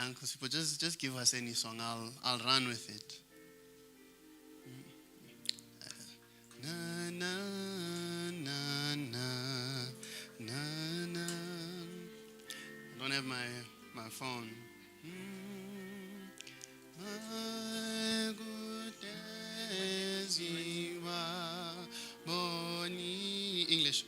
Uncle Sipo, just give us any song. I'll run with it. Na na na na na na. I don't have my phone. English.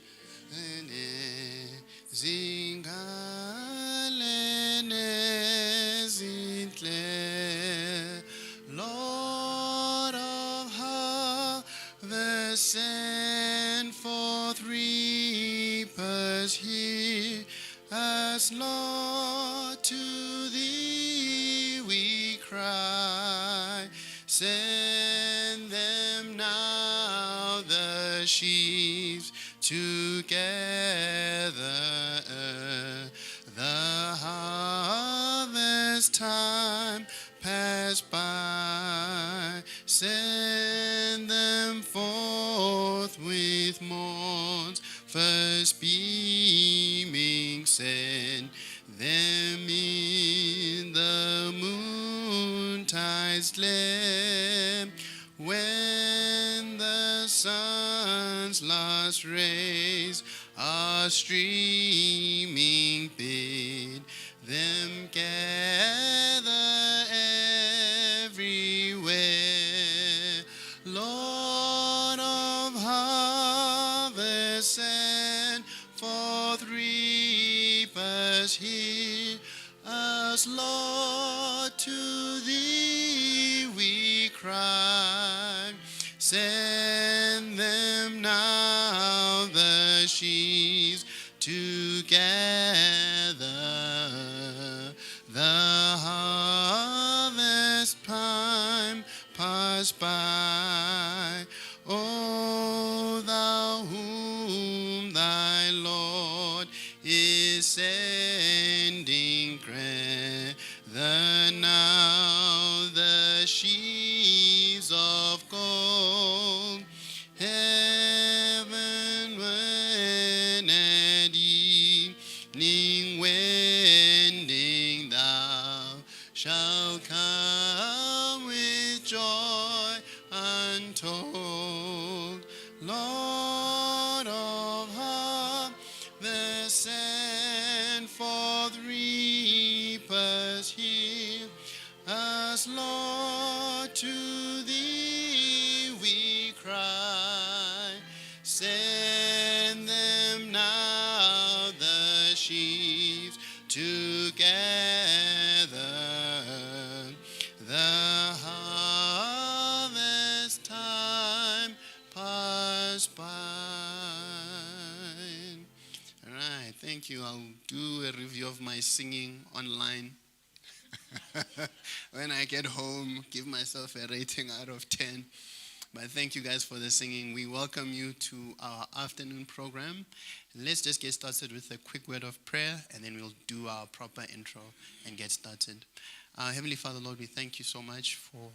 Lord of harvest, send forth reapers here, as Lord to thee we cry. Send them now, the sheaves together, the harvest time pass by. Send them forth with morns first beaming, send them in the moontide's glare, when the sun's last rays are streaming, bid them gather everywhere. Lord of harvest, send forth reapers here, as Lord to thee we cry. Send them now, the sheaves together, the harvest time pass by. O thou whom thy Lord is sending, grant now the sheaves of gold, heaven when at evening wending, thou shalt come with joy untold. Lord of harvest, send forth reapers here, as Lord to thee we cry. Send them now, the sheaves together, the harvest time pass by. All right, thank you. I'll do a review of my singing online. When I get home, give myself a rating out of 10. But thank you guys for the singing. We welcome you to our afternoon program. Let's just get started with a quick word of prayer, and then we'll do our proper intro and get started. Heavenly Father, Lord, we thank you so much for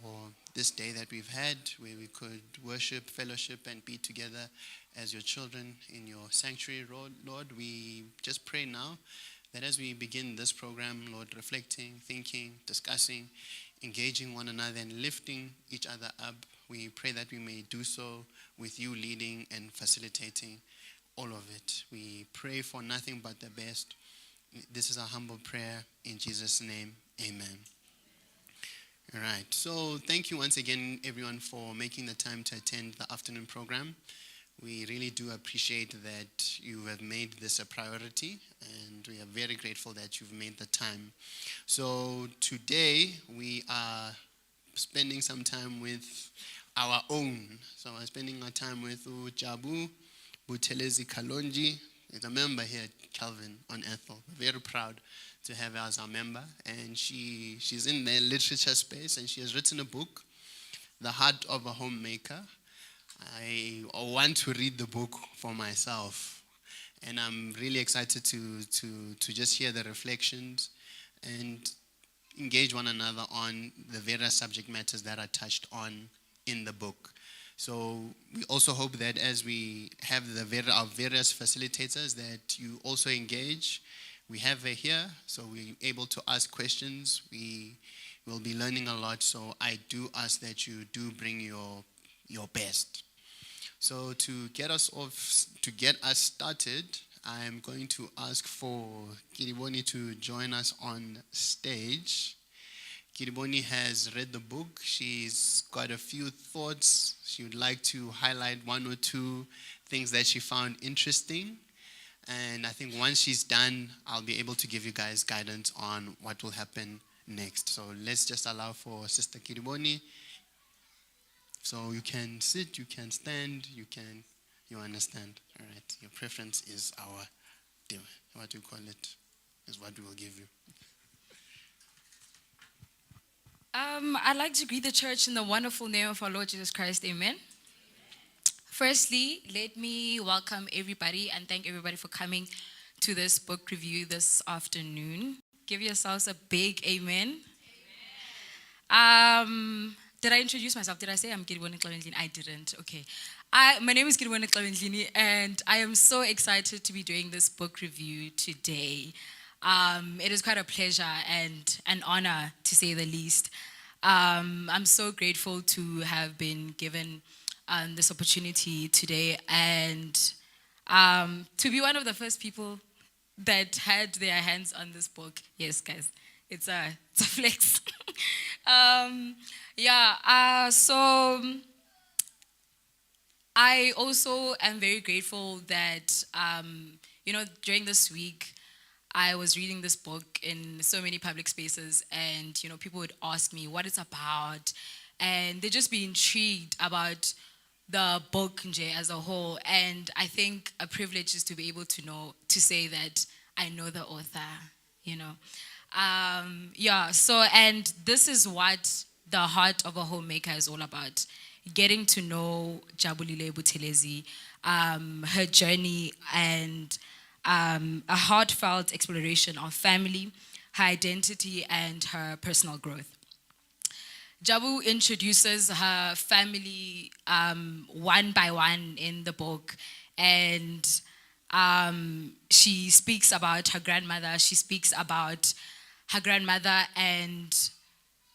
this day that we've had, where we could worship, fellowship, and be together as your children in your sanctuary, Lord. We just pray now that as we begin this program, Lord, reflecting, thinking, discussing, engaging one another, and lifting each other up, we pray that we may do so with you leading and facilitating all of it. We pray for nothing but the best. This is our humble prayer in Jesus' name. Amen. All right. So thank you once again, everyone, for making the time to attend the afternoon program. We really do appreciate that you have made this a priority, and we are very grateful that you've made the time. So today we are spending some time with our own. So we're spending our time with Buthelezi Kalonji. There's a member here at Calvin on Ethel. We're very proud to have her as our member. And she's in the literature space, and she has written a book, The Heart of a Homemaker. I want to read the book for myself. And I'm really excited to just hear the reflections and engage one another on the various subject matters that are touched on in the book. So we also hope that as we have our various facilitators, that you also engage We have her here, so we're able to ask questions. We will be learning a lot, so I do ask that you do bring your best. So to get us started, I'm going to ask for Kiribonyi to join us on stage. Kiribonyi has read the book. She's got a few thoughts. She would like to highlight one or two things that she found interesting. And I think once she's done, I'll be able to give you guys guidance on what will happen next. So let's just allow for Sister Kiribonyi. So you can sit, you can stand, you understand. All right, your preference is what we call it, is what we will give you. I'd like to greet the church in the wonderful name of our Lord Jesus Christ. Amen. Firstly, let me welcome everybody and thank everybody for coming to this book review this afternoon. Give yourselves a big amen. Did I introduce myself? Did I say I'm Kiribonyi Kalonji? I didn't. Okay. My name is Kiribonyi Kalonji, and I am so excited to be doing this book review today. It is quite a pleasure and an honor, to say the least. I'm so grateful to have been given this opportunity today and to be one of the first people that had their hands on this book. Yes, guys, it's a flex. So I also am very grateful that, during this week, I was reading this book in so many public spaces and, people would ask me what it's about and they'd just be intrigued about the book as a whole. And I think a privilege is to be able to say that I know the author, and this is what the heart of a homemaker is all about. Getting to know Jabulile Buthelezi, her journey, and a heartfelt exploration of family, her identity, and her personal growth. Jabu introduces her family one by one in the book, and she speaks about her grandmother. She speaks about her grandmother and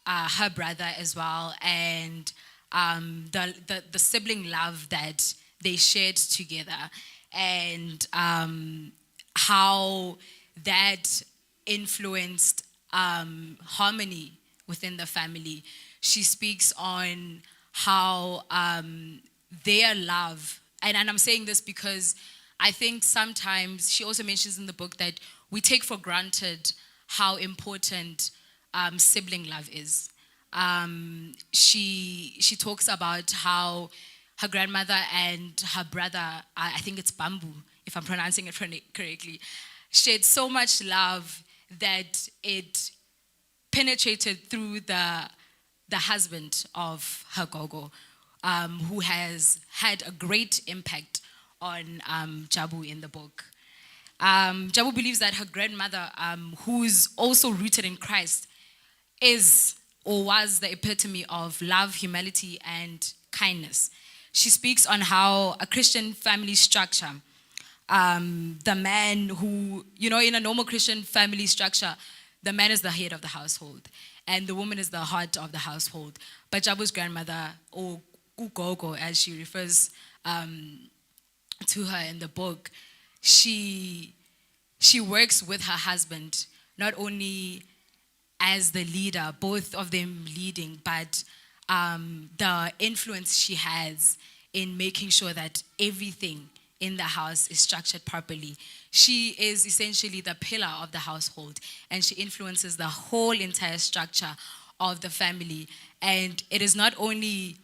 her brother as well, and the sibling love that they shared together, and how that influenced harmony within the family. She speaks on how their love, and I'm saying this because I think sometimes she also mentions in the book that we take for granted how important sibling love is. She talks about how her grandmother and her brother, I think it's Bamboo, if I'm pronouncing it correctly, shared so much love that it penetrated through the husband of her gogo, who has had a great impact on Jabu in the book. Jabu believes that her grandmother, who's also rooted in Christ, is or was the epitome of love, humility, and kindness. She speaks on how a Christian family structure, the man who, in a normal Christian family structure, the man is the head of the household and the woman is the heart of the household. But Jabu's grandmother, or Ugogo as she refers to her in the book, she works with her husband, not only as the leader, both of them leading, but the influence she has in making sure that everything in the house is structured properly. She is essentially the pillar of the household, and she influences the whole entire structure of the family. And it is not only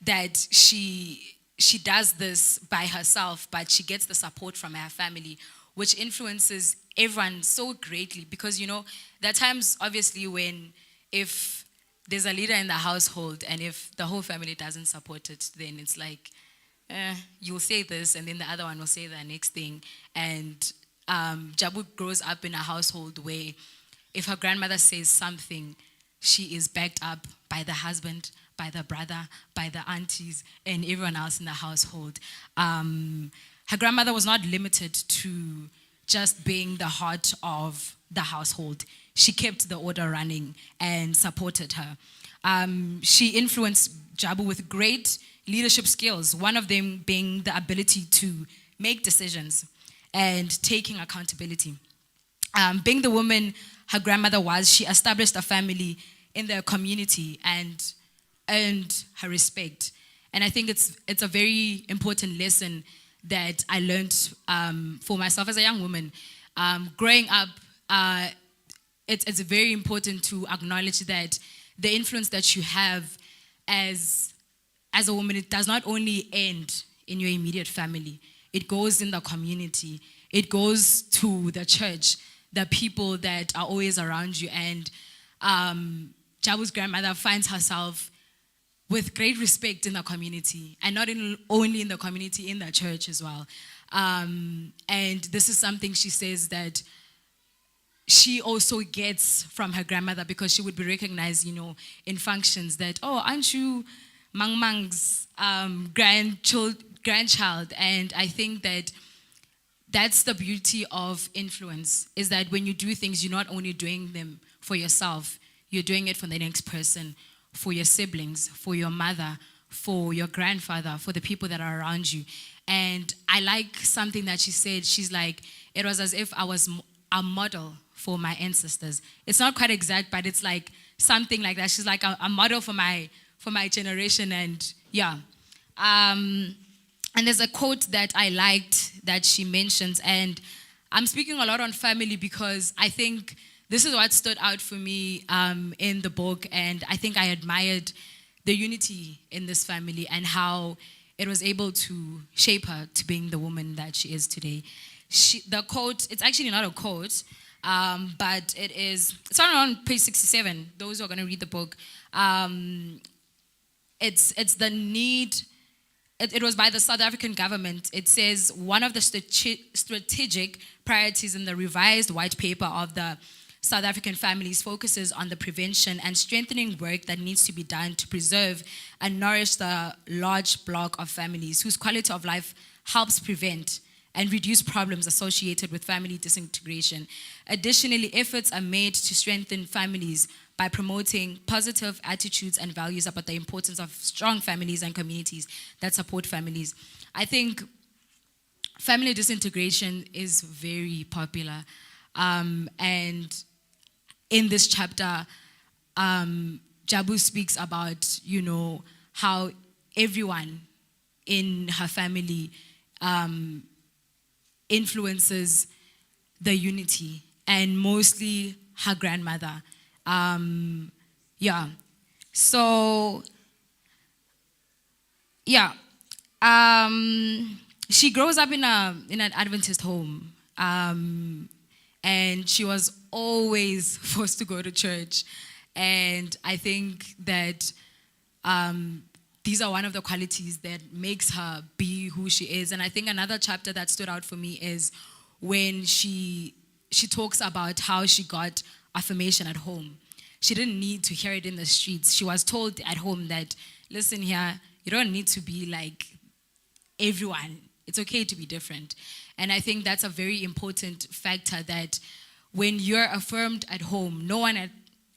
that she does this by herself, but she gets the support from her family, which influences everyone so greatly. Because, there are times, obviously, if there's a leader in the household and if the whole family doesn't support it, then it's like, you'll say this and then the other one will say the next thing. And Jabu grows up in a household where if her grandmother says something, she is backed up by the husband, by the brother, by the aunties, and everyone else in the household. Her grandmother was not limited to just being the heart of the household. She kept the order running and supported her. She influenced Jabu with great leadership skills, one of them being the ability to make decisions and taking accountability. Being the woman her grandmother was, she established a family in the community and earned her respect. And I think it's a very important lesson that I learned for myself as a young woman. Growing up, it's very important to acknowledge that the influence that you have as a woman, it does not only end in your immediate family. It goes in the community. It goes to the church, the people that are always around you. And Jabu's grandmother finds herself with great respect in the community, and not only in the community, in the church as well. And this is something she says that she also gets from her grandmother, because she would be recognized, in functions that, oh, aren't you Mang Mang's grandchild? And I think that that's the beauty of influence, is that when you do things, you're not only doing them for yourself, you're doing it for the next person, for your siblings, for your mother, for your grandfather, for the people that are around you. And I like something that she said. She's like, it was as if I was a model for my ancestors. It's not quite exact, but it's like something like that. She's like a model for my generation. And yeah. And there's a quote that I liked that she mentions, and I'm speaking a lot on family because I think this is what stood out for me in the book, and I think I admired the unity in this family and how it was able to shape her to being the woman that she is today. The quote, it's actually not a quote, but it's on page 67, those who are going to read the book. It's the need. It was by the South African government. It says, one of the strategic priorities in the revised white paper of the South African families focuses on the prevention and strengthening work that needs to be done to preserve and nourish the large block of families whose quality of life helps prevent and reduce problems associated with family disintegration. Additionally, efforts are made to strengthen families by promoting positive attitudes and values about the importance of strong families and communities that support families. I think family disintegration is very popular. And in this chapter, Jabu speaks about, how everyone in her family influences the unity, and mostly her grandmother. She grows up in an Adventist home, and she was always forced to go to church. And I think that these are one of the qualities that makes her be who she is. And I think another chapter that stood out for me is when she talks about how she got affirmation at home. She didn't need to hear it in the streets. She was told at home that, listen here, you don't need to be like everyone. It's okay to be different. And I think that's a very important factor, that when you're affirmed at home, no one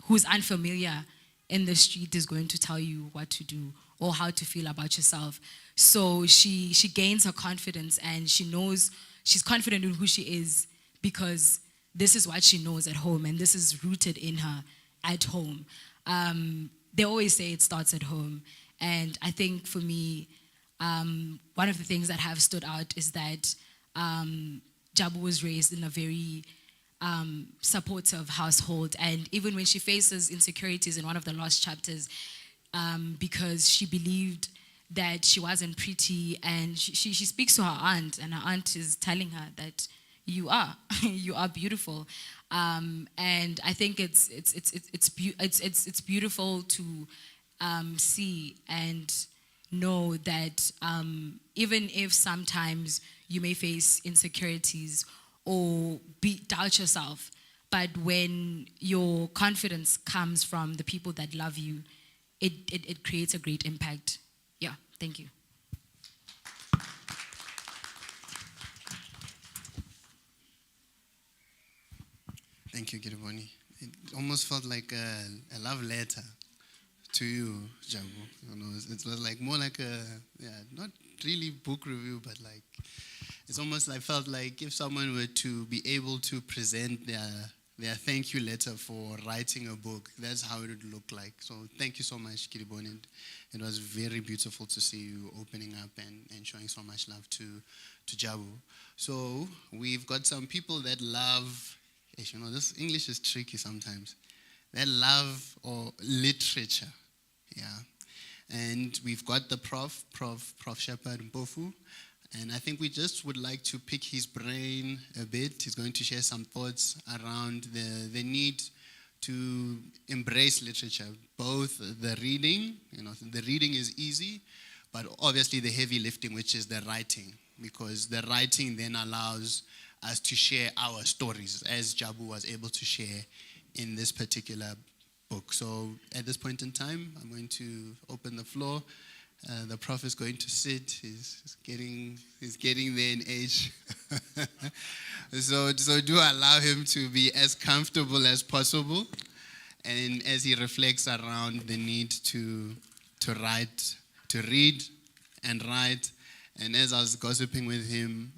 who's unfamiliar in the street is going to tell you what to do or how to feel about yourself. So she gains her confidence, and she knows she's confident in who she is because this is what she knows at home, and this is rooted in her at home. They always say it starts at home. And I think for me, one of the things that have stood out is that Jabu was raised in a very supportive household. And even when she faces insecurities in one of the last chapters, because she believed that she wasn't pretty, and she speaks to her aunt, and her aunt is telling her that you are beautiful. And I think it's beautiful to see and know that even if sometimes you may face insecurities or doubt yourself, but when your confidence comes from the people that love you, it creates a great impact. Yeah, thank you. Thank you, Kiribonyi. It almost felt like a love letter to you, Jabu. You know, it was like more like not really book review, but like it's almost like felt like if someone were to be able to present their thank you letter for writing a book, that's how it would look like. So thank you so much, Kiribonyi. It was very beautiful to see you opening up and showing so much love to Jabu. So we've got some people that love, you know, this English is tricky sometimes. They love or literature, yeah. And we've got the Prof Shepherd Mpofu. And I think we just would like to pick his brain a bit. He's going to share some thoughts around the need to embrace literature, both the reading, you know, the reading is easy, but obviously the heavy lifting, which is the writing, because the writing then allows us to share our stories, as Jabu was able to share in this particular book. So at this point in time, I'm going to open the floor. The Prof is going to sit. He's getting there in age. so do allow him to be as comfortable as possible, and as he reflects around the need to write, to read and write. And as I was gossiping with him,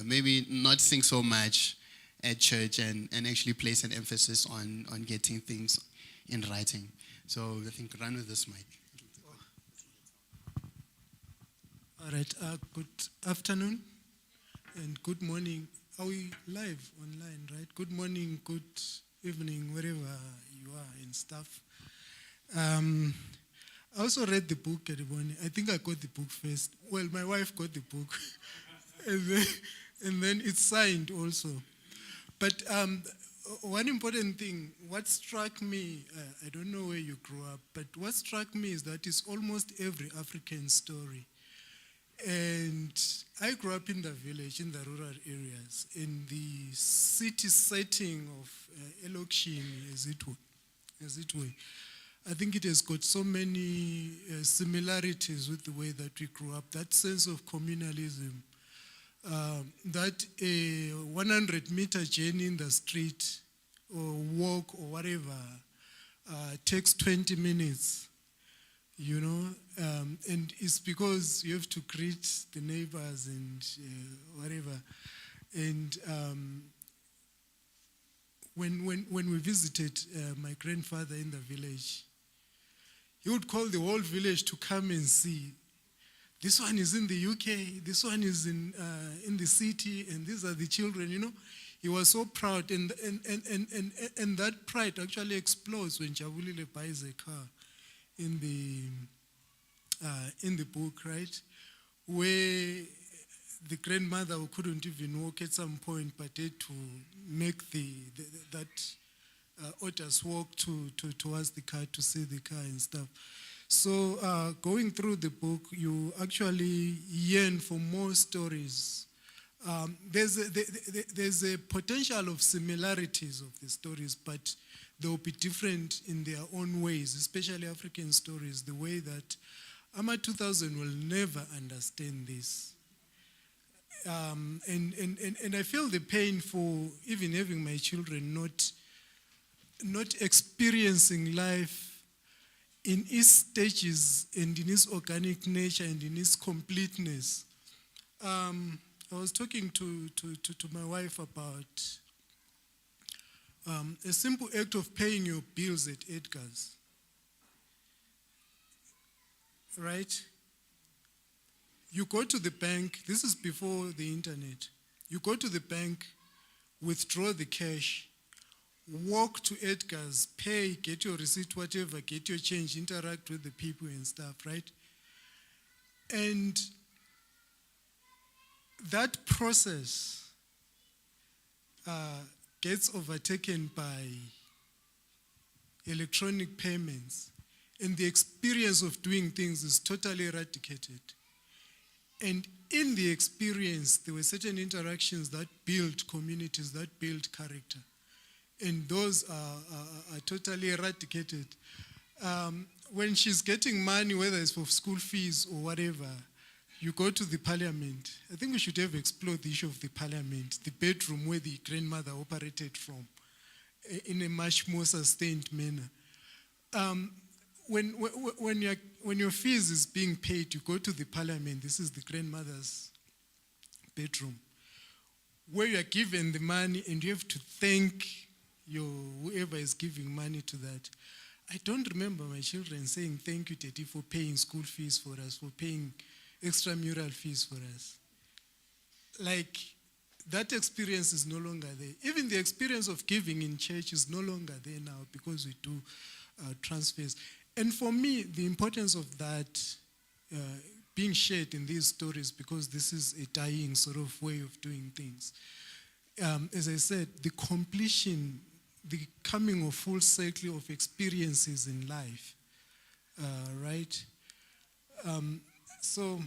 maybe not sing so much at church and actually place an emphasis on getting things in writing. So I think run with this mic. All right, good afternoon and good morning. Are we live online, right? Good morning, good evening, wherever you are and stuff. I also read the book, Kiribonyi. I think I got the book first. Well, my wife got the book. and then it's signed also. But one important thing, what struck me, I don't know where you grew up, but what struck me is that it's almost every African story. And I grew up in the village, in the rural areas, in the city setting of Elokshini, as it were. I think it has got so many similarities with the way that we grew up. That sense of communalism, that a 100-meter journey in the street or walk or whatever takes 20 minutes. You know, and it's because you have to greet the neighbors and whatever. And when we visited my grandfather in the village, he would call the whole village to come and see. This one is in the UK, this one is in the city, and these are the children, you know. He was so proud, and that pride actually explodes when Jabulile buys a car. In the book, right, where the grandmother who couldn't even walk at some point, but had to make that others walk towards the car to see the car and stuff. So going through the book, you actually yearn for more stories. There's a potential of similarities of the stories, but they will be different in their own ways, especially African stories, the way that AMA 2000 will never understand this. And I feel the pain for even having my children not experiencing life in its stages and in its organic nature and in its completeness. I was talking to my wife about a simple act of paying your bills at Edgar's, right? You go to the bank, this is before the internet. You go to the bank, withdraw the cash, walk to Edgar's, pay, get your receipt, whatever, get your change, interact with the people and stuff, right? And that process gets overtaken by electronic payments, and the experience of doing things is totally eradicated. And in the experience, there were certain interactions that build communities, that build character. And those are totally eradicated. When she's getting money, whether it's for school fees or whatever, you go to the parliament. I think we should have explored the issue of the parliament, the bedroom where the grandmother operated from. in a much more sustained manner. When your fees is being paid, you go to the parliament. This is the grandmother's bedroom, where you are given the money and you have to thank whoever is giving money to that. I don't remember my children saying thank you, Teddy, for paying school fees for us, for paying extramural fees for us. Like, that experience is no longer there. Even the experience of giving in church is no longer there now because we do transfers. And for me, the importance of that being shared in these stories, because this is a dying sort of way of doing things. As I said, the completion, the coming of full cycle of experiences in life, right? So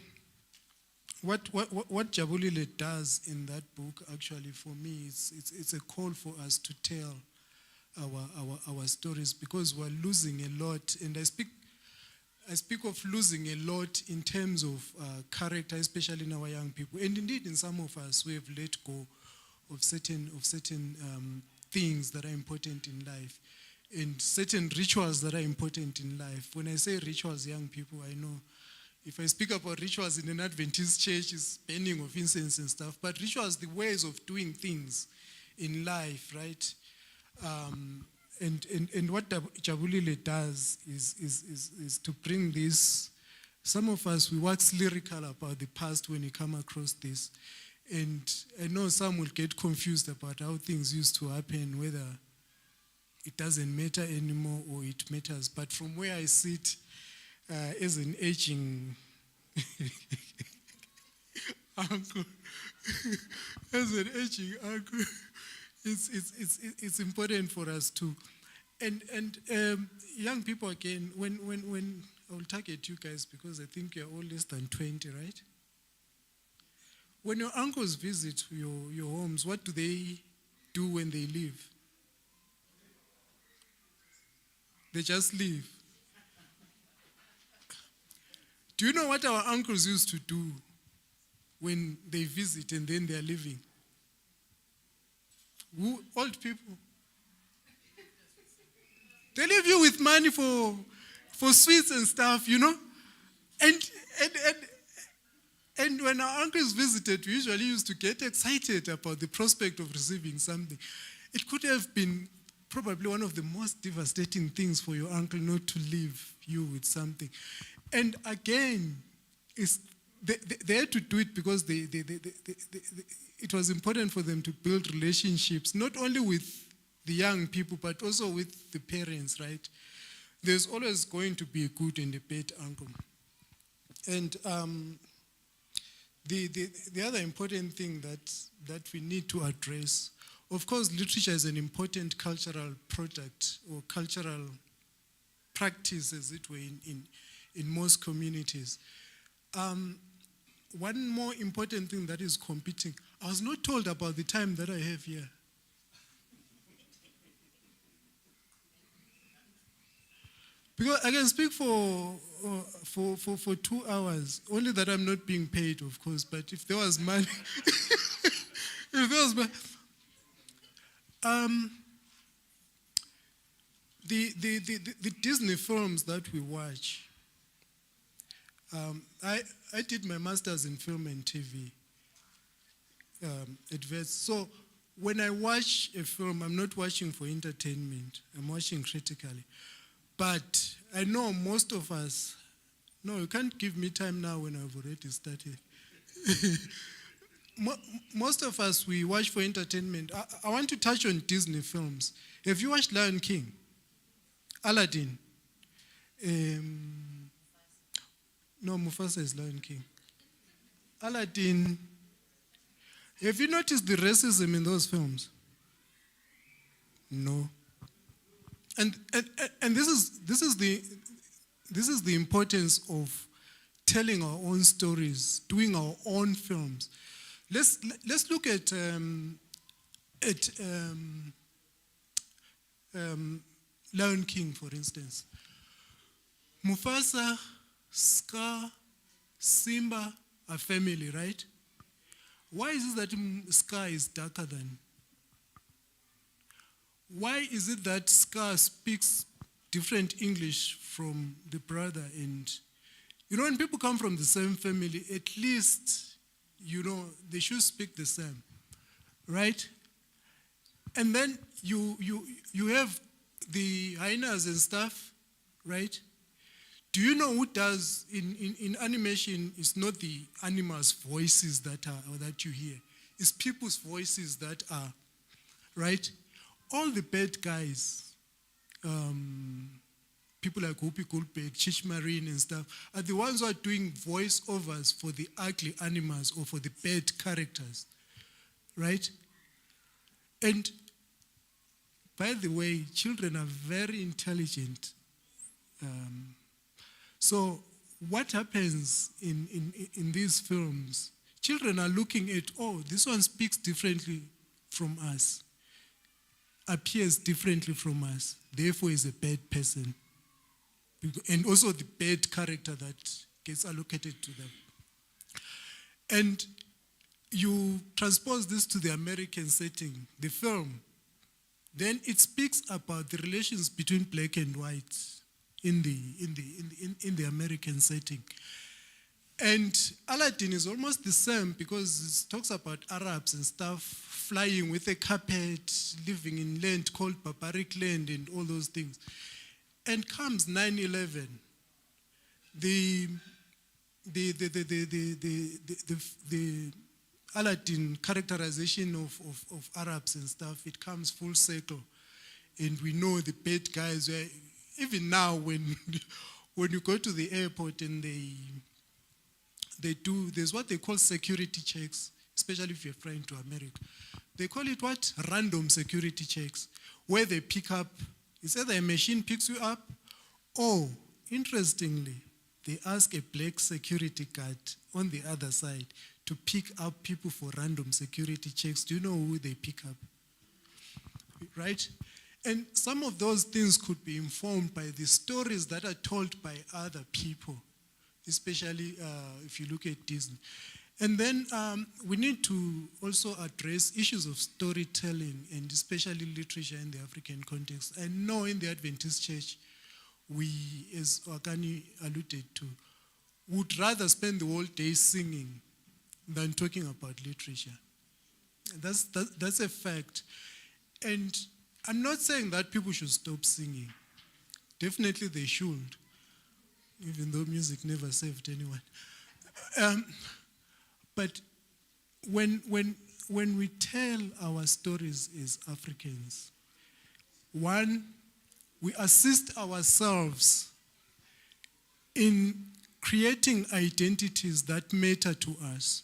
what Jabulile does in that book, actually, for me, it's a call for us to tell our stories, because we're losing a lot. And I speak of losing a lot in terms of character, especially in our young people, and indeed in some of us who have let go of certain things that are important in life, and certain rituals that are important in life. When I say rituals, young people, I know if I speak about rituals in an Adventist church, it's burning of incense and stuff, but rituals, the ways of doing things in life, right? And what Jabulile does is to bring this. Some of us, we wax lyrical about the past when you come across this. And I know some will get confused about how things used to happen, whether it doesn't matter anymore or it matters. But from where I sit as an aging uncle, it's important for us to. And young people, again, when I will target you guys, because I think you're all less than 20, right? When your uncles visit your homes, what do they do when they leave? They just leave. Do you know what our uncles used to do when they visit and then they're leaving? Old people. They leave you with money for sweets and stuff, you know? And when our uncles visited, we usually used to get excited about the prospect of receiving something. It could have been probably one of the most devastating things for your uncle not to leave you with something. And again, they had to do it because it was important for them to build relationships, not only with the young people, but also with the parents, right? There's always going to be a good and a bad uncle. And the other important thing that we need to address, of course, literature is an important cultural product or cultural practice, as it were, in most communities. One more important thing that is competing, I was not told about the time that I have here. Because I can speak for 2 hours, only that I'm not being paid, of course, but if there was money, the Disney films that we watch, I did my master's in film and TV at Vets. So when I watch a film, I'm not watching for entertainment, I'm watching critically. But I know most of us, no, you can't give me time now when I've already started. Most of us, we watch for entertainment. I want to touch on Disney films. Have you watched Lion King? Aladdin? No, Mufasa is Lion King. Aladdin. Have you noticed the racism in those films? No. And this is the importance of telling our own stories, doing our own films. Let's look at Lion King, for instance. Mufasa, Scar, Simba are family, right? Why is it that Scar is darker than? why is it that Scar speaks different English from the brother? And, when people come from the same family, at least, they should speak the same, right? And then you have the hyenas and stuff, right? Do you know who does, in animation, it's not the animals' voices that you hear. It's people's voices that are, right? All the bad guys, people like Whoopi Goldberg, Chish Marine and stuff, are the ones who are doing voiceovers for the ugly animals or for the bad characters, right? And by the way, children are very intelligent. So what happens in these films, children are looking at, oh, this one speaks differently from us, appears differently from us, therefore is a bad person. And also the bad character that gets allocated to them. And you transpose this to the American setting, the film, then it speaks about the relations between black and white in the American setting. And Aladdin is almost the same because it talks about Arabs and stuff flying with a carpet, living in land called barbaric land and all those things. And comes 9/11, the Aladdin characterization of Arabs and stuff, it comes full circle. And we know the bad guys, even now when you go to the airport and there's what they call security checks, especially if you're flying to America. They call it what? Random security checks, where they pick up, it's either a machine picks you up, or, interestingly, they ask a black security guard on the other side to pick up people for random security checks. Do you know who they pick up? Right? And some of those things could be informed by the stories that are told by other people, especially if you look at Disney. And then we need to also address issues of storytelling and especially literature in the African context. And know in the Adventist Church, we, as Wakani alluded to, would rather spend the whole day singing than talking about literature. That's a fact. And I'm not saying that people should stop singing. Definitely they should, even though music never saved anyone. But when we tell our stories as Africans, one, we assist ourselves in creating identities that matter to us,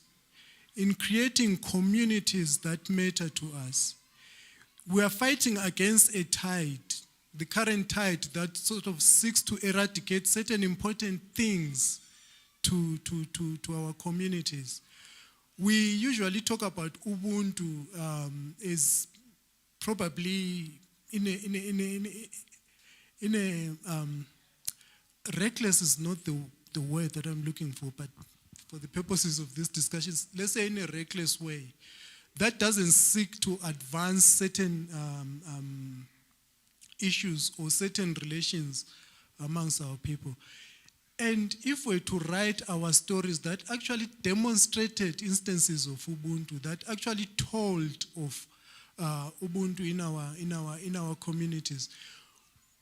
in creating communities that matter to us. We are fighting against a tide, the current tide that sort of seeks to eradicate certain important things to our communities. We usually talk about Ubuntu as probably reckless is not the word that I'm looking for, but for the purposes of this discussion, let's say in a reckless way, that doesn't seek to advance certain issues or certain relations amongst our people. And if we're to write our stories that actually demonstrated instances of Ubuntu, that actually told of Ubuntu in our communities,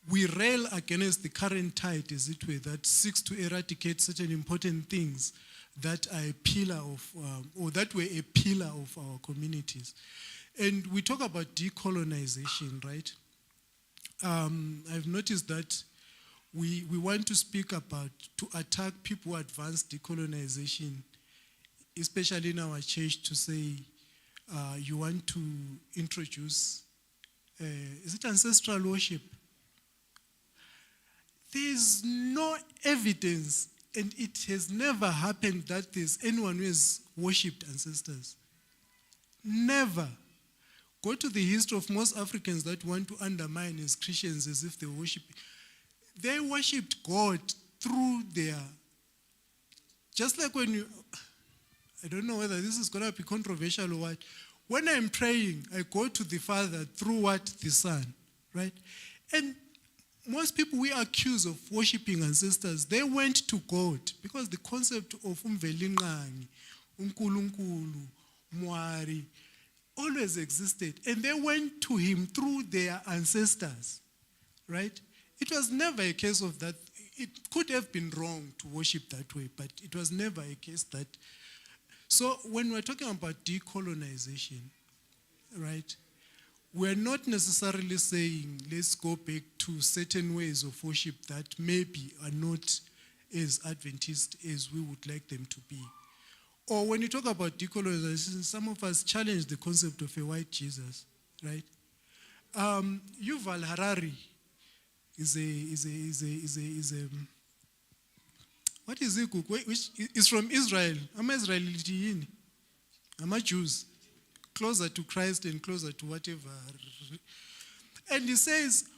we rail against the current tide, as it were, that seeks to eradicate certain important things that are a pillar of, or that were a pillar of our communities. And we talk about decolonization, right? I've noticed that we want to speak about, to attack people who advance decolonization, especially in our church, to say you want to introduce, is it ancestral worship? There's no evidence, and it has never happened that there's anyone who has worshipped ancestors. Never. Go to the history of most Africans that want to undermine as Christians as if they worship. They worshipped God through their, just like when you, I don't know whether this is going to be controversial or what, when I'm praying, I go to the Father through what? The Son, right? And most people we accuse of worshipping ancestors, they went to God because the concept of umvelinqangi, unkulunkulu, mwari, always existed. And they went to him through their ancestors, right? It was never a case of that. It could have been wrong to worship that way, but it was never a case that. So when we're talking about decolonization, right, we're not necessarily saying let's go back to certain ways of worship that maybe are not as Adventist as we would like them to be. Or when you talk about decolonization, some of us challenge the concept of a white Jesus, right? Yuval Harari is a what is it? Which is from Israel. I'm Israeli. I'm a Jews. Closer to Christ and closer to whatever. And he says,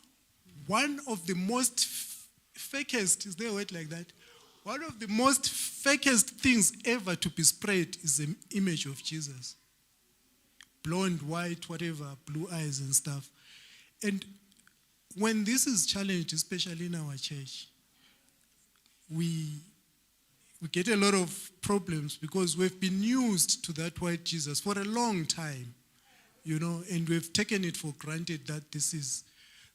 one of the most fakest, is there a word like that? One of the most fakest things ever to be spread is the image of Jesus. Blonde, white, whatever, blue eyes and stuff. And when this is challenged, especially in our church, we get a lot of problems because we've been used to that white Jesus for a long time, and we've taken it for granted that this is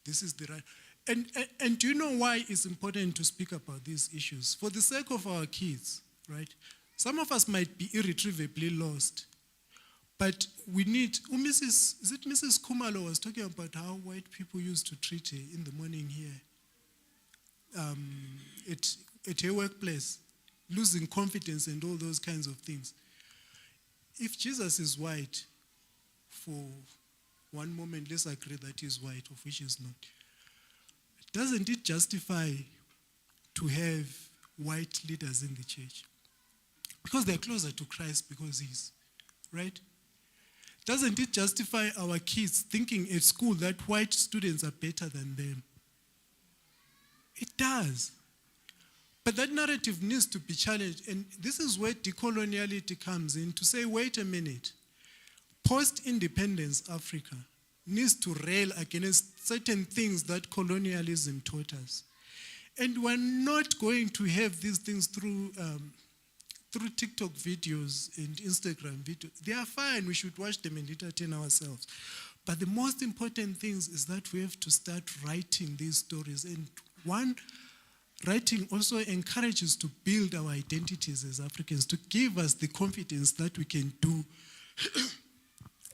the right. And do you know why it's important to speak about these issues? For the sake of our kids, right? Some of us might be irretrievably lost, but we need, Mrs. Kumalo was talking about how white people used to treat her in the morning here at her workplace, losing confidence and all those kinds of things. If Jesus is white, for one moment, let's agree that he's white, of which he's not. Doesn't it justify to have white leaders in the church? Because they're closer to Christ because he's, right? Doesn't it justify our kids thinking at school that white students are better than them? It does. But that narrative needs to be challenged. And this is where decoloniality comes in, to say, wait a minute. Post-independence Africa needs to rail against certain things that colonialism taught us. And we're not going to have these things through TikTok videos and Instagram videos. They are fine, we should watch them and entertain ourselves. But the most important things is that we have to start writing these stories. And one, writing also encourages to build our identities as Africans, to give us the confidence that we can do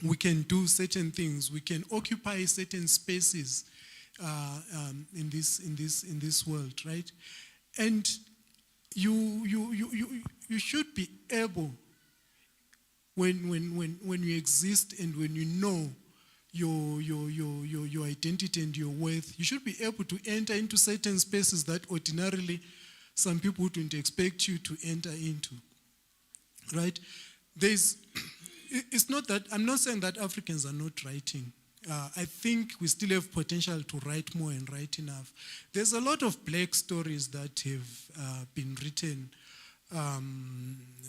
we can do certain things, we can occupy certain spaces in this world, right? And you should be able, when you exist and when you know your identity and your worth, you should be able to enter into certain spaces that ordinarily some people wouldn't expect you to enter into, right? It's not that, I'm not saying that Africans are not writing. I think we still have potential to write more and write enough. There's a lot of black stories that have been written.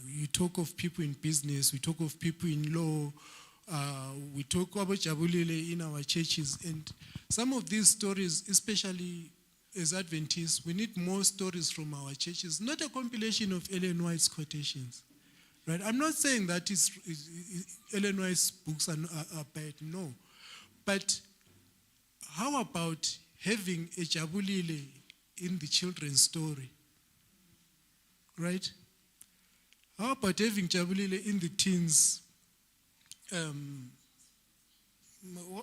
You talk of people in business, we talk of people in law, we talk about Jabulile in our churches, and some of these stories, especially as Adventists, we need more stories from our churches, not a compilation of Ellen White's quotations. Right? I'm not saying that Ellen White's books are bad, no. But how about having a Jabulile in the children's story? Right? How about having Jabulile in the teens?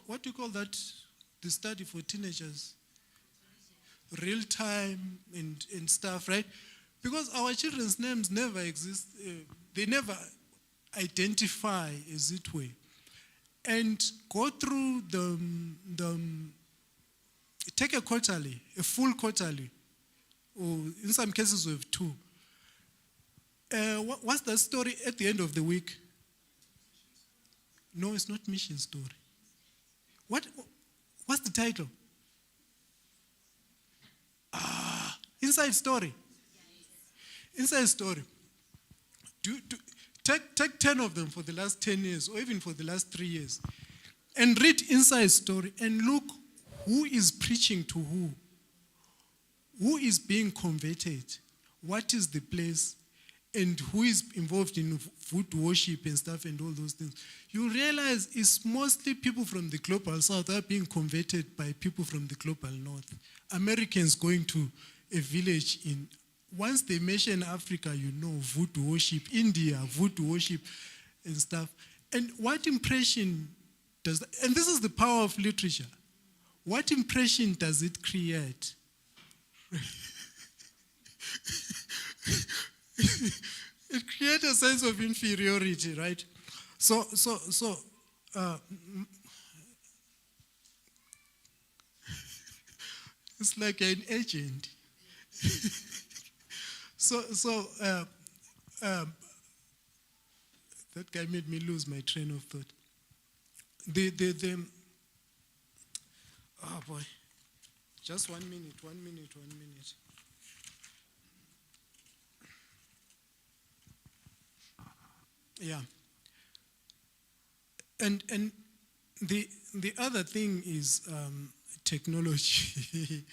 What do you call that? The study for teenagers? Real time and stuff, right? Because our children's names never exist. They never identify as it were. And go through take a quarterly, a full quarterly, or in some cases we have two. What's the story at the end of the week? No, it's not mission story. What's the title? Inside story. Inside story. take 10 of them for the last 10 years, or even for the last 3 years, and read inside story and look who is preaching to who is being converted, what is the place, and who is involved in food worship and stuff and all those things. You realize it's mostly people from the global south that are being converted by people from the global north. Americans going to a village in, once they mention Africa, you know, voodoo worship, India, voodoo worship and stuff. And what impression does that, and this is the power of literature, what impression does it create? It creates a sense of inferiority, right? So, it's like an agent. That guy made me lose my train of thought. Oh boy, just 1 minute. Yeah. And the other thing is technology.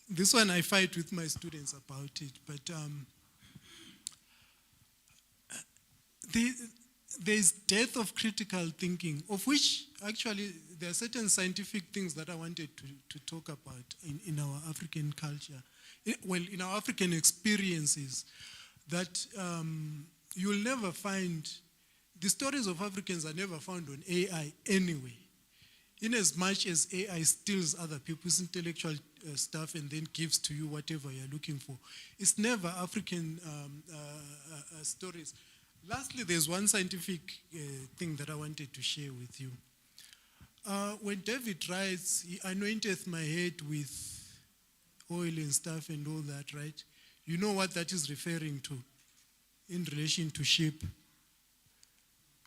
This one I fight with my students about it, but there's death of critical thinking, of which actually there are certain scientific things that I wanted to talk about in our African culture, in our African experiences, that you'll never find, the stories of Africans are never found on AI anyway. In as much as AI steals other people's intellectual stuff and then gives to you whatever you're looking for, it's never African stories. Lastly, there's one scientific thing that I wanted to share with you. When David writes, he anointeth my head with oil and stuff and all that, right? You know what that is referring to in relation to sheep.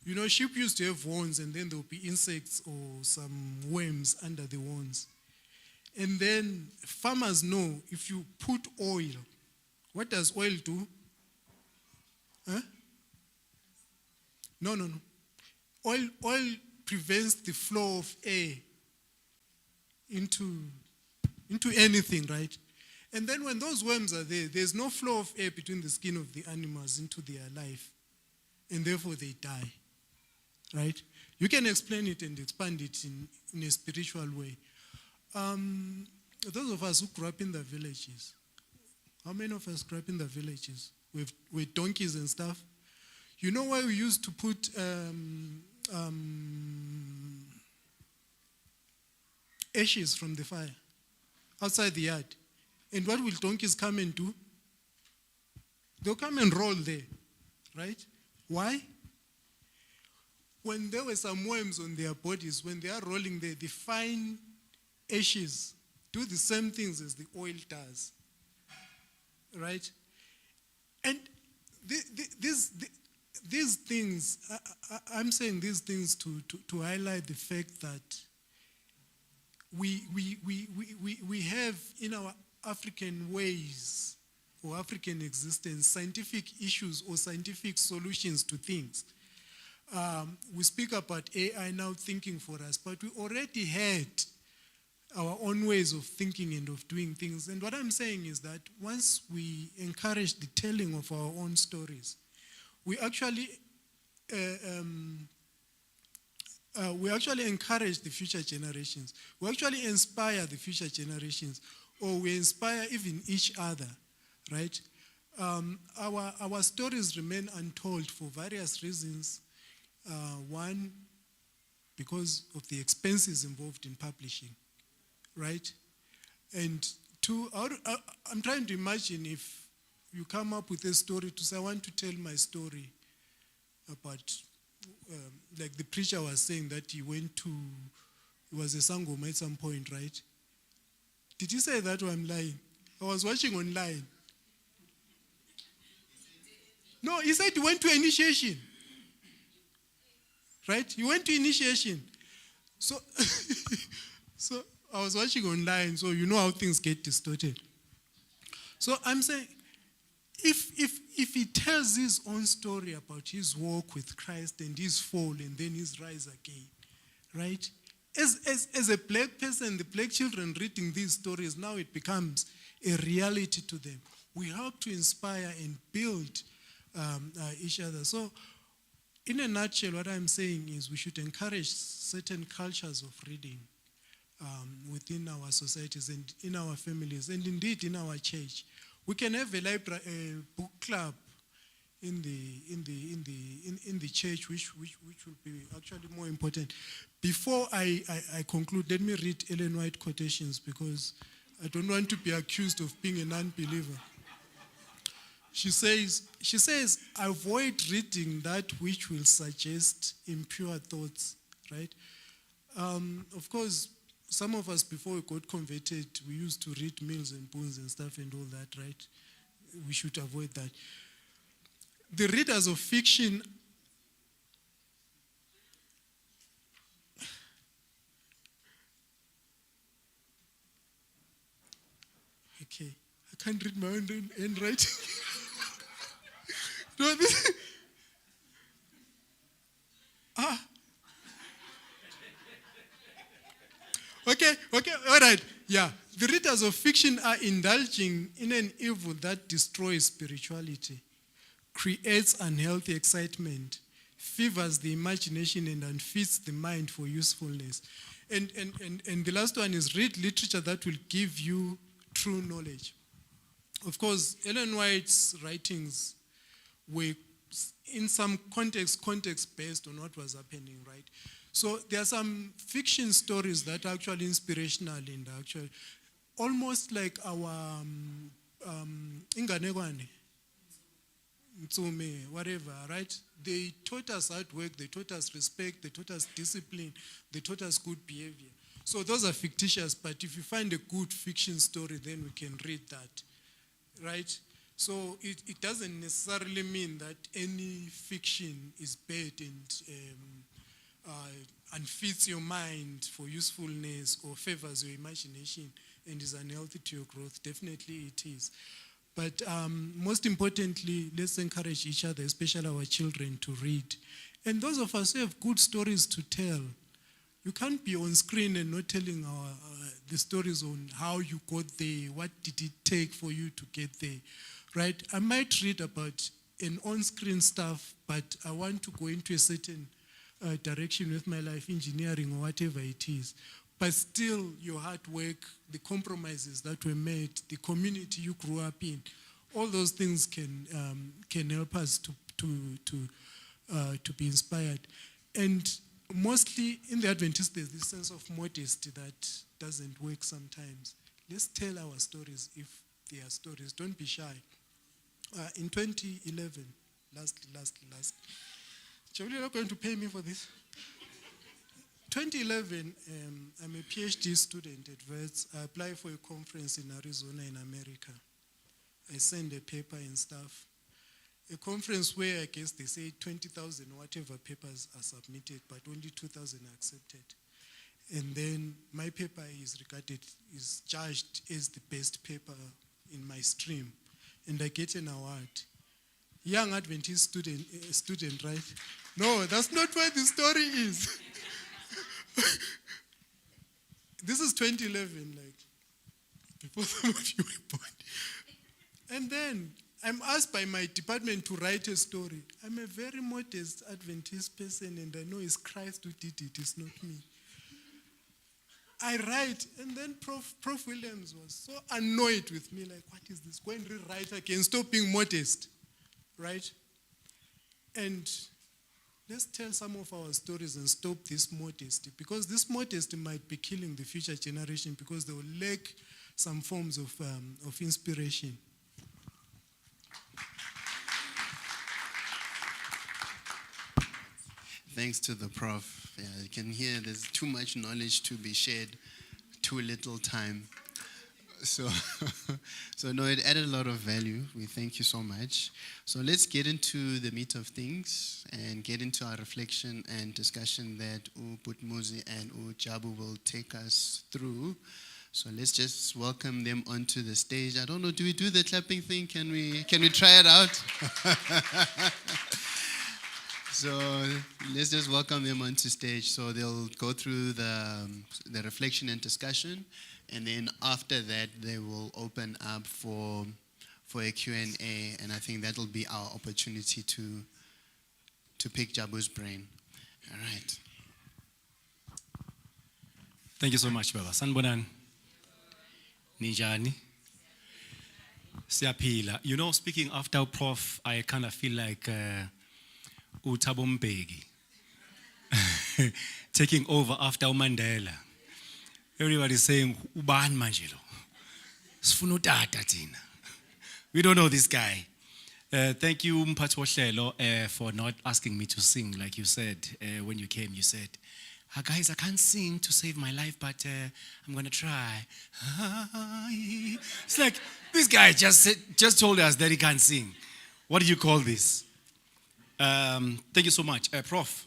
You know, sheep used to have horns, and then there will be insects or some worms under the horns. And then farmers know if you put oil, what does oil do? Huh? No. Oil prevents the flow of air into anything, right? And then when those worms are there, there's no flow of air between the skin of the animals into their life, and therefore they die, right? You can explain it and expand it in a spiritual way. Those of us who grew up in the villages, how many of us grew up in the villages with donkeys and stuff? You know why we used to put ashes from the fire outside the yard? And what will donkeys come and do? They'll come and roll there, right? Why? When there were some worms on their bodies, when they are rolling there, the fine ashes do the same things as the oil does, right? And these things, I'm saying these things to highlight the fact that we have in our African ways or African existence scientific issues or scientific solutions to things. We speak about AI now thinking for us, but we already had our own ways of thinking and of doing things. And what I'm saying is that once we encourage the telling of our own stories, we actually encourage the future generations. We actually inspire the future generations, or we inspire even each other, right? Our stories remain untold for various reasons. One, because of the expenses involved in publishing, right? And two, I'm trying to imagine if you come up with a story to say, I want to tell my story about, like the preacher was saying that he was a Sangoma at some point, right? Did he say that or I'm lying? I was watching online. No, he said he went to initiation. Right? He went to initiation. So, so I was watching online, so you know how things get distorted. So I'm saying, if he tells his own story about his walk with Christ and his fall and then his rise again, right? As a black person, the black children reading these stories, now it becomes a reality to them. We help to inspire and build each other. So, in a nutshell, what I'm saying is we should encourage certain cultures of reading within our societies and in our families, and indeed in our church. We can have a book club in the church, which will be actually more important. Before I conclude, let me read Ellen White quotations because I don't want to be accused of being an unbeliever. She says, avoid reading that which will suggest impure thoughts, right? Of course, some of us before we got converted, we used to read Mills and Boons and stuff and all that, right? We should avoid that. The readers of fiction okay, I can't read my own handwriting. No, this, Okay, all right. Yeah, the readers of fiction are indulging in an evil that destroys spirituality, creates unhealthy excitement, fevers the imagination, and unfits the mind for usefulness. And the last one is read literature that will give you true knowledge. Of course, Ellen White's writings were in some context based on what was happening, right? So there are some fiction stories that are actually inspirational and actually almost like our Inganekwane, Mtsume, whatever, right? They taught us hard work, they taught us respect, they taught us discipline, they taught us good behavior. So those are fictitious, but if you find a good fiction story, then we can read that, right? So it doesn't necessarily mean that any fiction is bad and unfits your mind for usefulness or favors your imagination and is unhealthy to your growth. Definitely it is. But most importantly, let's encourage each other, especially our children, to read. And those of us who have good stories to tell, you can't be on screen and not telling the stories on how you got there, what did it take for you to get there, right? I might read about an on-screen stuff, but I want to go into a certain direction with my life, engineering or whatever it is. But still, your hard work, the compromises that were made, the community you grew up in, all those things can help us to be inspired. And mostly in the Adventists, there's this sense of modesty that doesn't work sometimes. Let's tell our stories if they are stories. Don't be shy. In 2011, last. Jabulile, you're not going to pay me for this. 2011, I'm a PhD student at Wits. I applied for a conference in Arizona in America. I sent a paper and stuff. A conference where I guess they say 20,000 whatever papers are submitted, but only 2,000 are accepted. And then my paper is judged as the best paper in my stream. And I get an award. Young Adventist student, right? No, that's not where the story is. This is 2011, like before some of you were born. And then I'm asked by my department to write a story. I'm a very modest Adventist person, and I know it's Christ who did it, it's not me. I write, and then Prof Williams was so annoyed with me, like, what is this? Go and rewrite again, stop being modest, right? And let's tell some of our stories and stop this modesty, because this modesty might be killing the future generation because they will lack some forms of inspiration. Thanks to the Prof. Yeah, you can hear there's too much knowledge to be shared, too little time. So no, it added a lot of value. We thank you so much. So let's get into the meat of things and get into our reflection and discussion that Buthelezi and Jabu will take us through. So let's just welcome them onto the stage. I don't know, do we do the clapping thing? Can we try it out? So let's just welcome them onto stage. So they'll go through the reflection and discussion, and then after that they will open up for a Q&A, and I think that will be our opportunity to pick Jabu's brain. All right. Thank you so much, Baba. Sanbonan. Ninjani. Siapila. You know, speaking after Prof, I kind of feel like Thabo Mbeki taking over after Mandela. Everybody's saying, Ubani Manjelo. Sifuna utata thina. We don't know this guy. Thank you, Mphathi Wohlelo, for not asking me to sing. Like you said, when you came, you said, guys, I can't sing to save my life, but I'm going to try. It's like, this guy just told us that he can't sing. What do you call this? Thank you so much. Prof,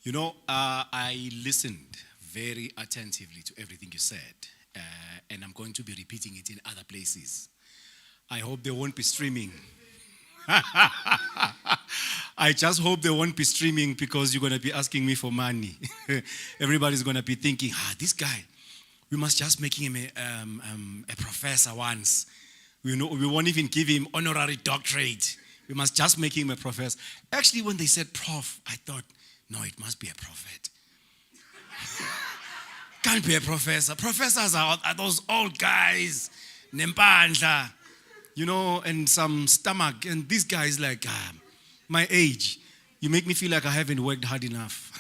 you know, I listened very attentively to everything you said, and I'm going to be repeating it in other places. I hope they won't be streaming. I just hope they won't be streaming because you're going to be asking me for money. Everybody's going to be thinking, this guy, we must just make him a professor once. We won't even give him honorary doctorate. We must just make him a professor. Actually, when they said prof, I thought, no, it must be a prophet. Can't be a professor. Professors are those old guys, Nempandla, you know, and some stomach. And this guy is like, my age. You make me feel like I haven't worked hard enough.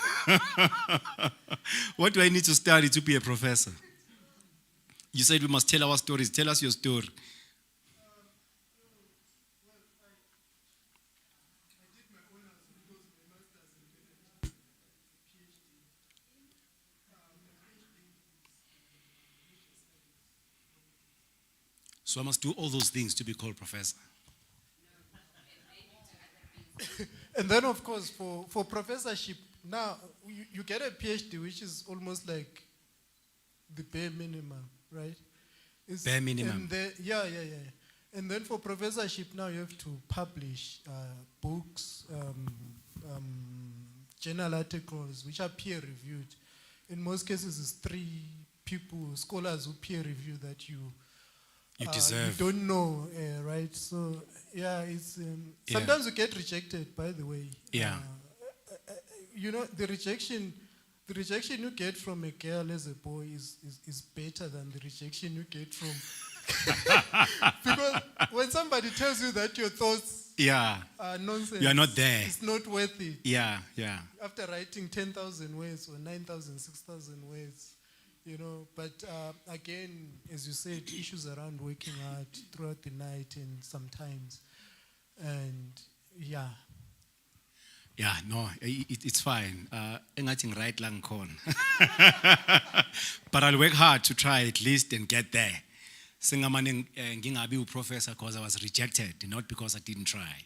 What do I need to study to be a professor? You said we must tell our stories. Tell us your story. So I must do all those things to be called professor. And then, of course, for professorship, now you get a PhD, which is almost like the bare minimum, right? It's, bare minimum. Yeah. And then for professorship, now you have to publish books, journal articles, which are peer-reviewed. In most cases, it's 3 people, scholars who peer-review that you deserve. You don't know, right? So, yeah, it's sometimes you get rejected, by the way. Yeah. You know, the rejection you get from a girl as a boy is better than the rejection you get from... Because when somebody tells you that your thoughts are nonsense, you are not there. It's not worth it. Yeah. After writing 10,000 words or 9,000, 6,000 words, you know, but again, as you said, issues around working hard throughout the night and sometimes, and yeah. Yeah, no, it's fine. Engathi right lang khona. But I'll work hard to try at least and get there. Singamane ngingabi uprofessor because I was rejected, not because I didn't try.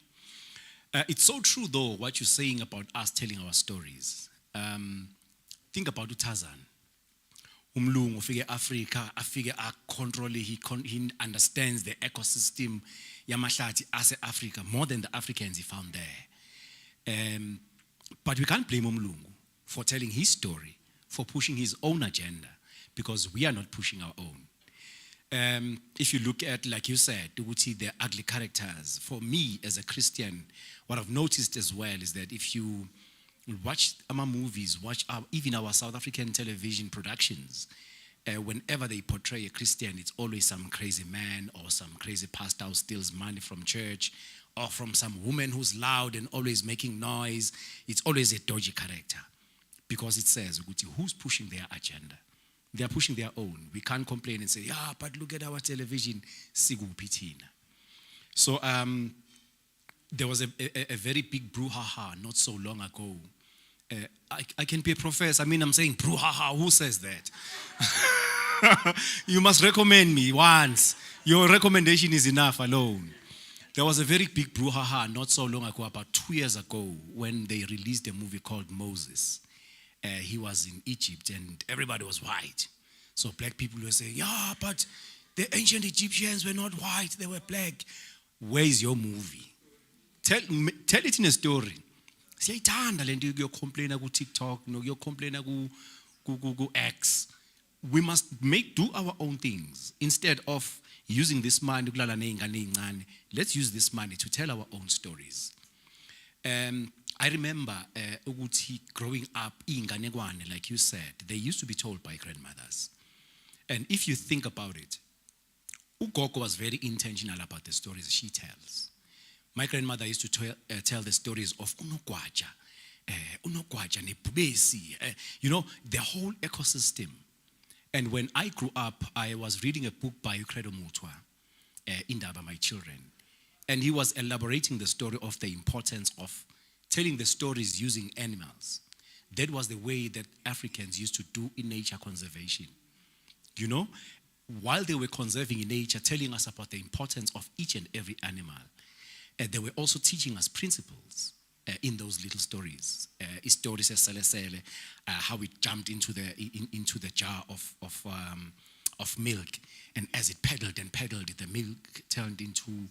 It's so true though what you're saying about us telling our stories. Think about uTazan. Umlungu ufike Africa, afike control, he understands the ecosystem yamahlathi ase Africa more than the Africans he found there. But we can't blame Umlungu for telling his story, for pushing his own agenda, because we are not pushing our own. If you look at, like you said, the ugly characters, for me as a Christian, what I've noticed as well is that if you watch our movies, even our South African television productions, whenever they portray a Christian, it's always some crazy man or some crazy pastor who steals money from church, or from some woman who's loud and always making noise. It's always a dodgy character, because it says, who's pushing their agenda? They are pushing their own. We can't complain and say, yeah, but look at our television. So there was a very big brouhaha not so long ago. I can be a professor. I mean, I'm saying brouhaha. Who says that? You must recommend me once. Your recommendation is enough alone. There was a very big brouhaha not so long ago, about 2 years ago, when they released a movie called Moses. He was in Egypt and everybody was white. So black people were saying, yeah, but the ancient Egyptians were not white, they were black. Where is your movie? Tell it in a story. Siyayithanda lento yokuyocomplaina ku TikTok, no yokuyocomplaina ku X. We must do our own things instead of using this money ukulala neyingane ezincane. Let's use this money to tell our own stories. I remember ukuthi growing up iy'nganekwane, like you said, they used to be told by grandmothers. And if you think about it, ugogo was very intentional about the stories she tells. My grandmother used to tell the stories of unogwaja nebhubesi, the whole ecosystem. And when I grew up, I was reading a book by Ukredo Mutwa, Indaba, My Children. And he was elaborating the story of the importance of telling the stories using animals. That was the way that Africans used to do in nature conservation. While they were conserving in nature, telling us about the importance of each and every animal, they were also teaching us principles in those little stories. Stories of how it jumped into the jar of milk, and as it pedaled and pedaled, the milk turned into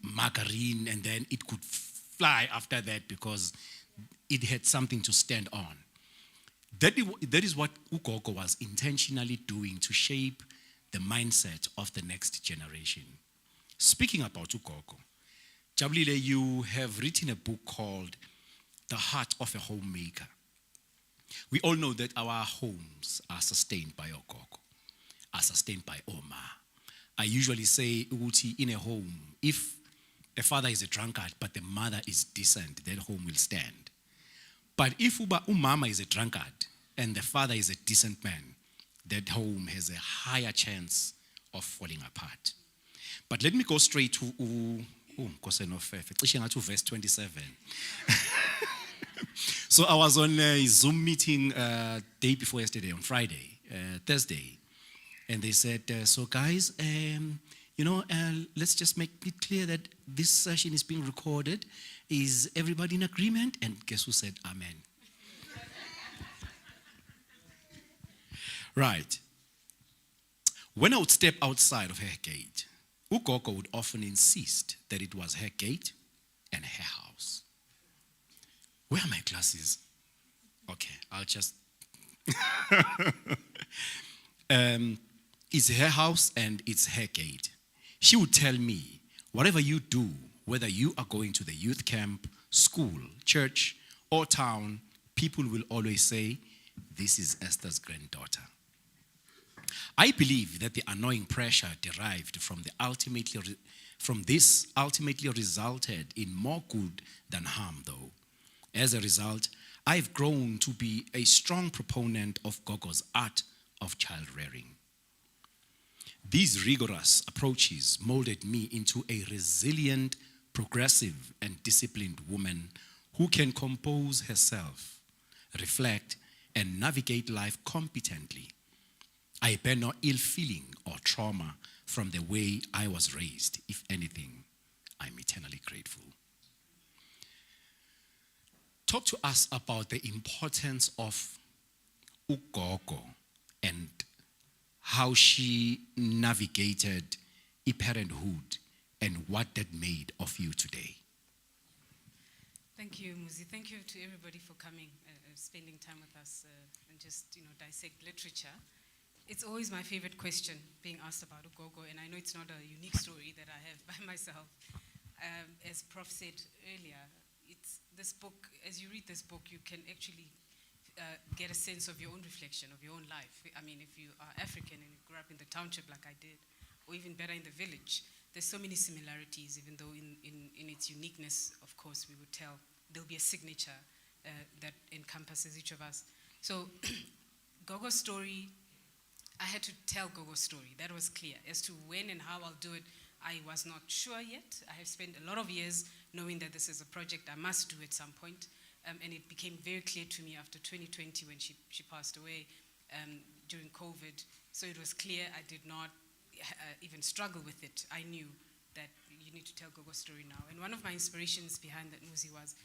margarine, and then it could fly after that because it had something to stand on. That is what ugogo was intentionally doing to shape the mindset of the next generation. Speaking about ugogo, Jabulile, you have written a book called The Heart of a Homemaker. We all know that our homes are sustained by ugogo, are sustained by Oma. I usually say, Uguti, in a home, if a father is a drunkard but the mother is decent, that home will stand. But if umama is a drunkard and the father is a decent man, that home has a higher chance of falling apart. But let me go straight to verse 27. So I was on a Zoom meeting day before yesterday, on Friday, Thursday, and they said, so guys, let's just make it clear that this session is being recorded. Is everybody in agreement? And guess who said amen? Right. When I would step outside of her gate, ugogo would often insist that it was her gate and her house. Where are my glasses? Okay, I'll just... it's her house and it's her gate. She would tell me, whatever you do, whether you are going to the youth camp, school, church, or town, people will always say, this is Esther's granddaughter. I believe that the annoying pressure derived from this ultimately resulted in more good than harm, though. As a result, I've grown to be a strong proponent of Gogo's art of child rearing. These rigorous approaches molded me into a resilient, progressive, and disciplined woman who can compose herself, reflect, and navigate life competently. I bear no ill feeling or trauma from the way I was raised. If anything, I'm eternally grateful. Talk to us about the importance of ugogo and how she navigated parenthood and what that made of you today. Thank you, Muzi. Thank you to everybody for coming, spending time with us, and just dissect literature. It's always my favorite question being asked about ugogo, and I know it's not a unique story that I have by myself. As Prof said earlier, it's this book. As you read this book, you can actually get a sense of your own reflection of your own life. I mean, if you are African and you grew up in the township like I did, or even better in the village, there's so many similarities, even though in its uniqueness, of course, we would tell there'll be a signature that encompasses each of us. So Gogo's story, I had to tell Gogo's story. That was clear. As to when and how I'll do it, I was not sure yet. I have spent a lot of years knowing that this is a project I must do at some point. And it became very clear to me after 2020 when she passed away during COVID. So it was clear I did not even struggle with it. I knew that you need to tell Gogo's story now. And one of my inspirations behind that, Muzi, was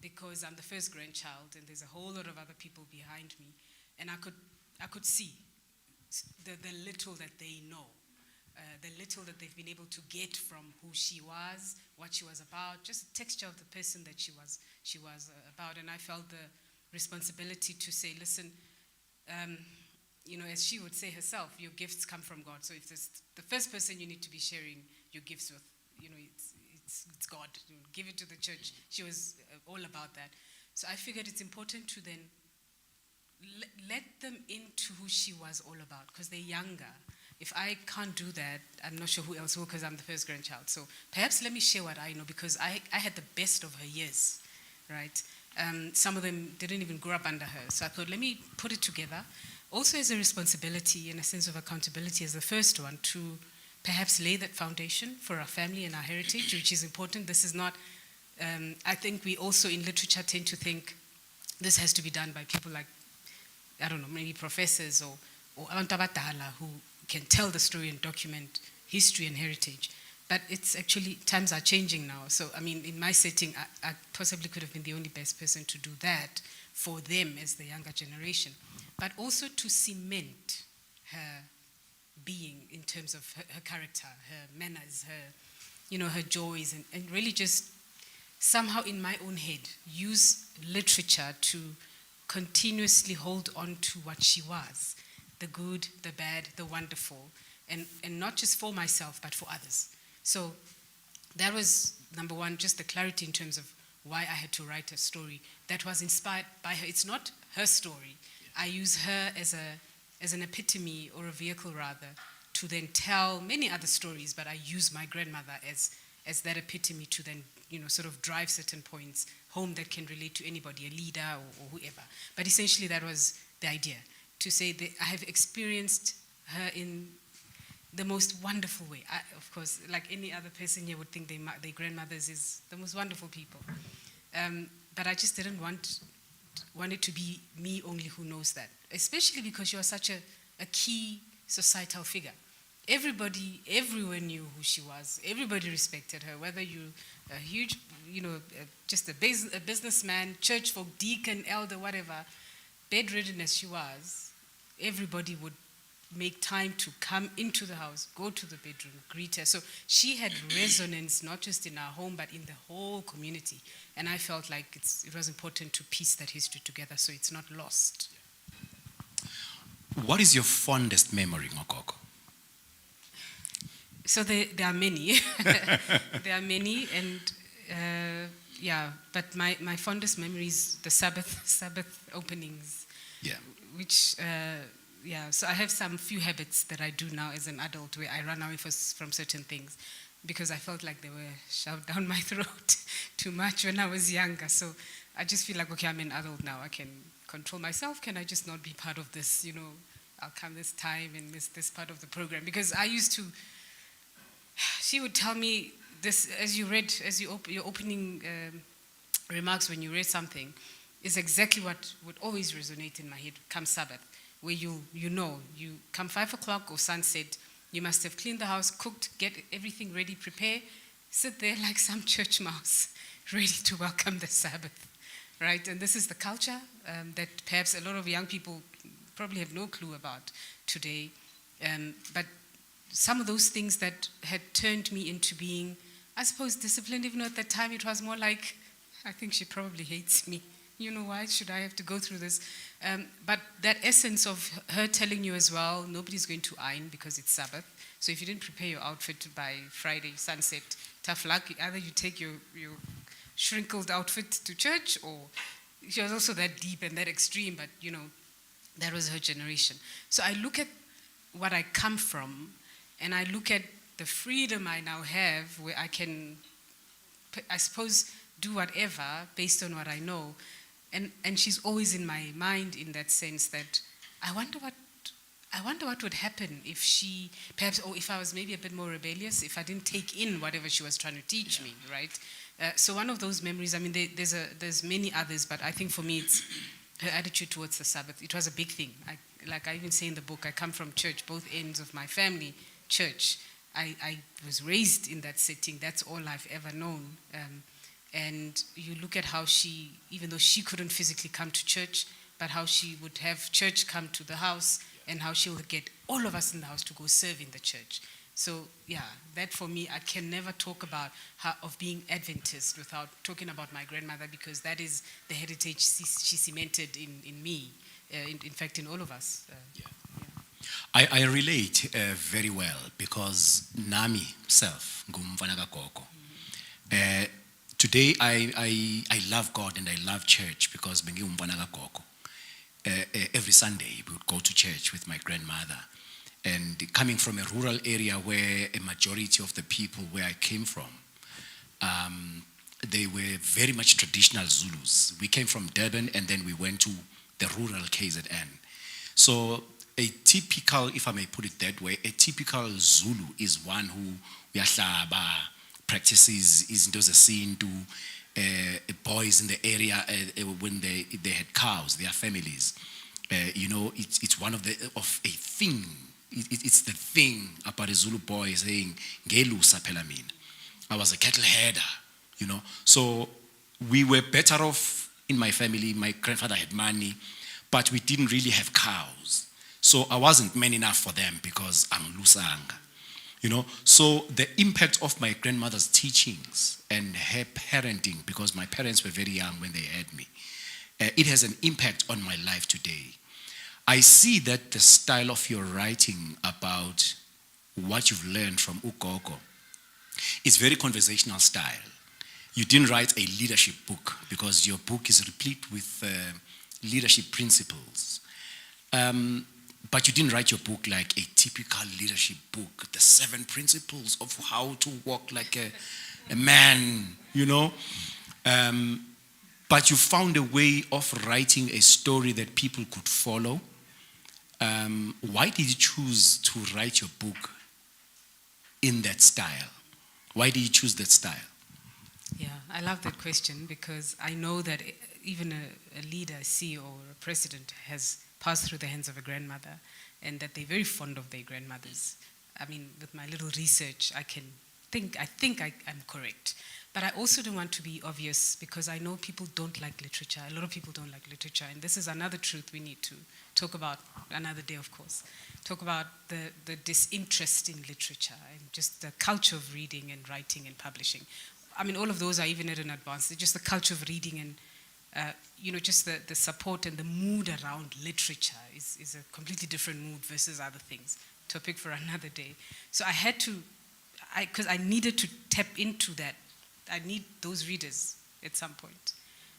because I'm the first grandchild and there's a whole lot of other people behind me. And I could see the little that they know, the little that they've been able to get from who she was, what she was about, just the texture of the person that she was about. And I felt the responsibility to say, listen, as she would say herself, your gifts come from God. So if there's the first person you need to be sharing your gifts with, it's God. Give it to the church. She was all about that. So I figured it's important to then let them into who she was all about, because they're younger. If I can't do that, I'm not sure who else will, because I'm the first grandchild. So perhaps let me share what I know, because I had the best of her years, right? Some of them didn't even grow up under her. So I thought, let me put it together. Also as a responsibility and a sense of accountability as the first one, to perhaps lay that foundation for our family and our heritage, which is important. This is not, I think we also in literature tend to think this has to be done by people like, I don't know, maybe professors or abantu abadala who can tell the story and document history and heritage. But it's actually, times are changing now. So, I mean, in my setting, I possibly could have been the only best person to do that for them as the younger generation. But also to cement her being in terms of her character, her manners, her joys, and really just somehow in my own head use literature to continuously hold on to what she was, the good, the bad, the wonderful, and not just for myself, but for others. So that was number one, just the clarity in terms of why I had to write a story that was inspired by her. It's not her story. I use her as an epitome, or a vehicle rather, to then tell many other stories, but I use my grandmother as that epitome to then, sort of drive certain points home that can relate to anybody, a leader or whoever. But essentially that was the idea, to say that I have experienced her in the most wonderful way. Of course, like any other person here would think their grandmothers is the most wonderful people. But I just didn't want it to be me only who knows that, especially because she was such a key societal figure. Everybody, everywhere knew who she was. Everybody respected her, whether you a huge, just a businessman, church folk, deacon, elder, whatever, bedridden as she was, everybody would make time to come into the house, go to the bedroom, greet her. So she had resonance not just in our home, but in the whole community. And I felt like it was important to piece that history together so it's not lost. What is your fondest memory, Ngokoko? So there are many. There are many, and but my fondest memory is the Sabbath openings. Yeah. Which, so I have some few habits that I do now as an adult where I run away from certain things because I felt like they were shoved down my throat too much when I was younger. So I just feel like, okay, I'm an adult now. I can control myself. Can I just not be part of this, I'll come this time and miss this part of the program? Because I used to, she would tell me this, your opening remarks when you read something, is exactly what would always resonate in my head come Sabbath, where you come 5 o'clock or sunset, you must have cleaned the house, cooked, get everything ready, prepare, sit there like some church mouse, ready to welcome the Sabbath, right? And this is the culture that perhaps a lot of young people probably have no clue about today. But some of those things that had turned me into being, I suppose, disciplined, even though at that time it was more like, I think she probably hates me. Why should I have to go through this? But that essence of her telling you as well, nobody's going to iron because it's Sabbath. So if you didn't prepare your outfit by Friday sunset, tough luck. Either you take your shrinkled outfit to church, or she was also that deep and that extreme, but that was her generation. So I look at what I come from, and I look at the freedom I now have where I can, I suppose, do whatever based on what I know. And she's always in my mind in that sense that I wonder what would happen if she, perhaps, or if I was maybe a bit more rebellious, if I didn't take in whatever she was trying to teach me, right? So one of those memories, I mean, there's many others, but I think for me it's her attitude towards the Sabbath. It was a big thing. Like I even say in the book, I come from church, both ends of my family, church. I was raised in that setting. That's all I've ever known. And you look at how she, even though she couldn't physically come to church, but how she would have church come to the house, and how she'll get all of us in the house to go serve in the church. So yeah, that for me, I can never talk about of being Adventist without talking about my grandmother, because that is the heritage she cemented in me, in fact, in all of us. I relate very well because Nami self, ngumfana kagogo. Today I love God and I love church because bengiwumfana kagogo. Every Sunday we would go to church with my grandmother. And coming from a rural area where a majority of the people where I came from, they were very much traditional Zulus. We came from Durban and then we went to the rural KZN. So a typical, if I may put it that way, a typical Zulu is one who uyahlaba, practices izinto zesintu, boys in the area when they had cows, their families. It's one of a thing. It's the thing about a Zulu boy saying, "Ngelusa phela mina." I was a cattle header, So we were better off in my family. My grandfather had money, but we didn't really have cows. So I wasn't man enough for them because I'm lusanga. So the impact of my grandmother's teachings and her parenting, because my parents were very young when they had me, it has an impact on my life today. I see that the style of your writing about what you've learned from Ugogo is very conversational style. You didn't write a leadership book because your book is replete with leadership principles. But you didn't write your book like a typical leadership book, the 7 principles of how to walk like a man, But you found a way of writing a story that people could follow. Why did you choose to write your book in that style? Why did you choose that style? Yeah, I love that question because I know that even a leader, a CEO, or a president has passed through the hands of a grandmother, and that they're very fond of their grandmothers. I mean, with my little research, I think I'm correct. But I also don't want to be obvious because I know people don't like literature. A lot of people don't like literature, and this is another truth we need to talk about another day, of course. Talk about the disinterest in literature and just the culture of reading and writing and publishing. I mean, all of those are even at an advance. It's just the culture of reading and just the support and the mood around literature is a completely different mood versus other things. Topic for another day. So I had to, because I needed to tap into that. I need those readers at some point.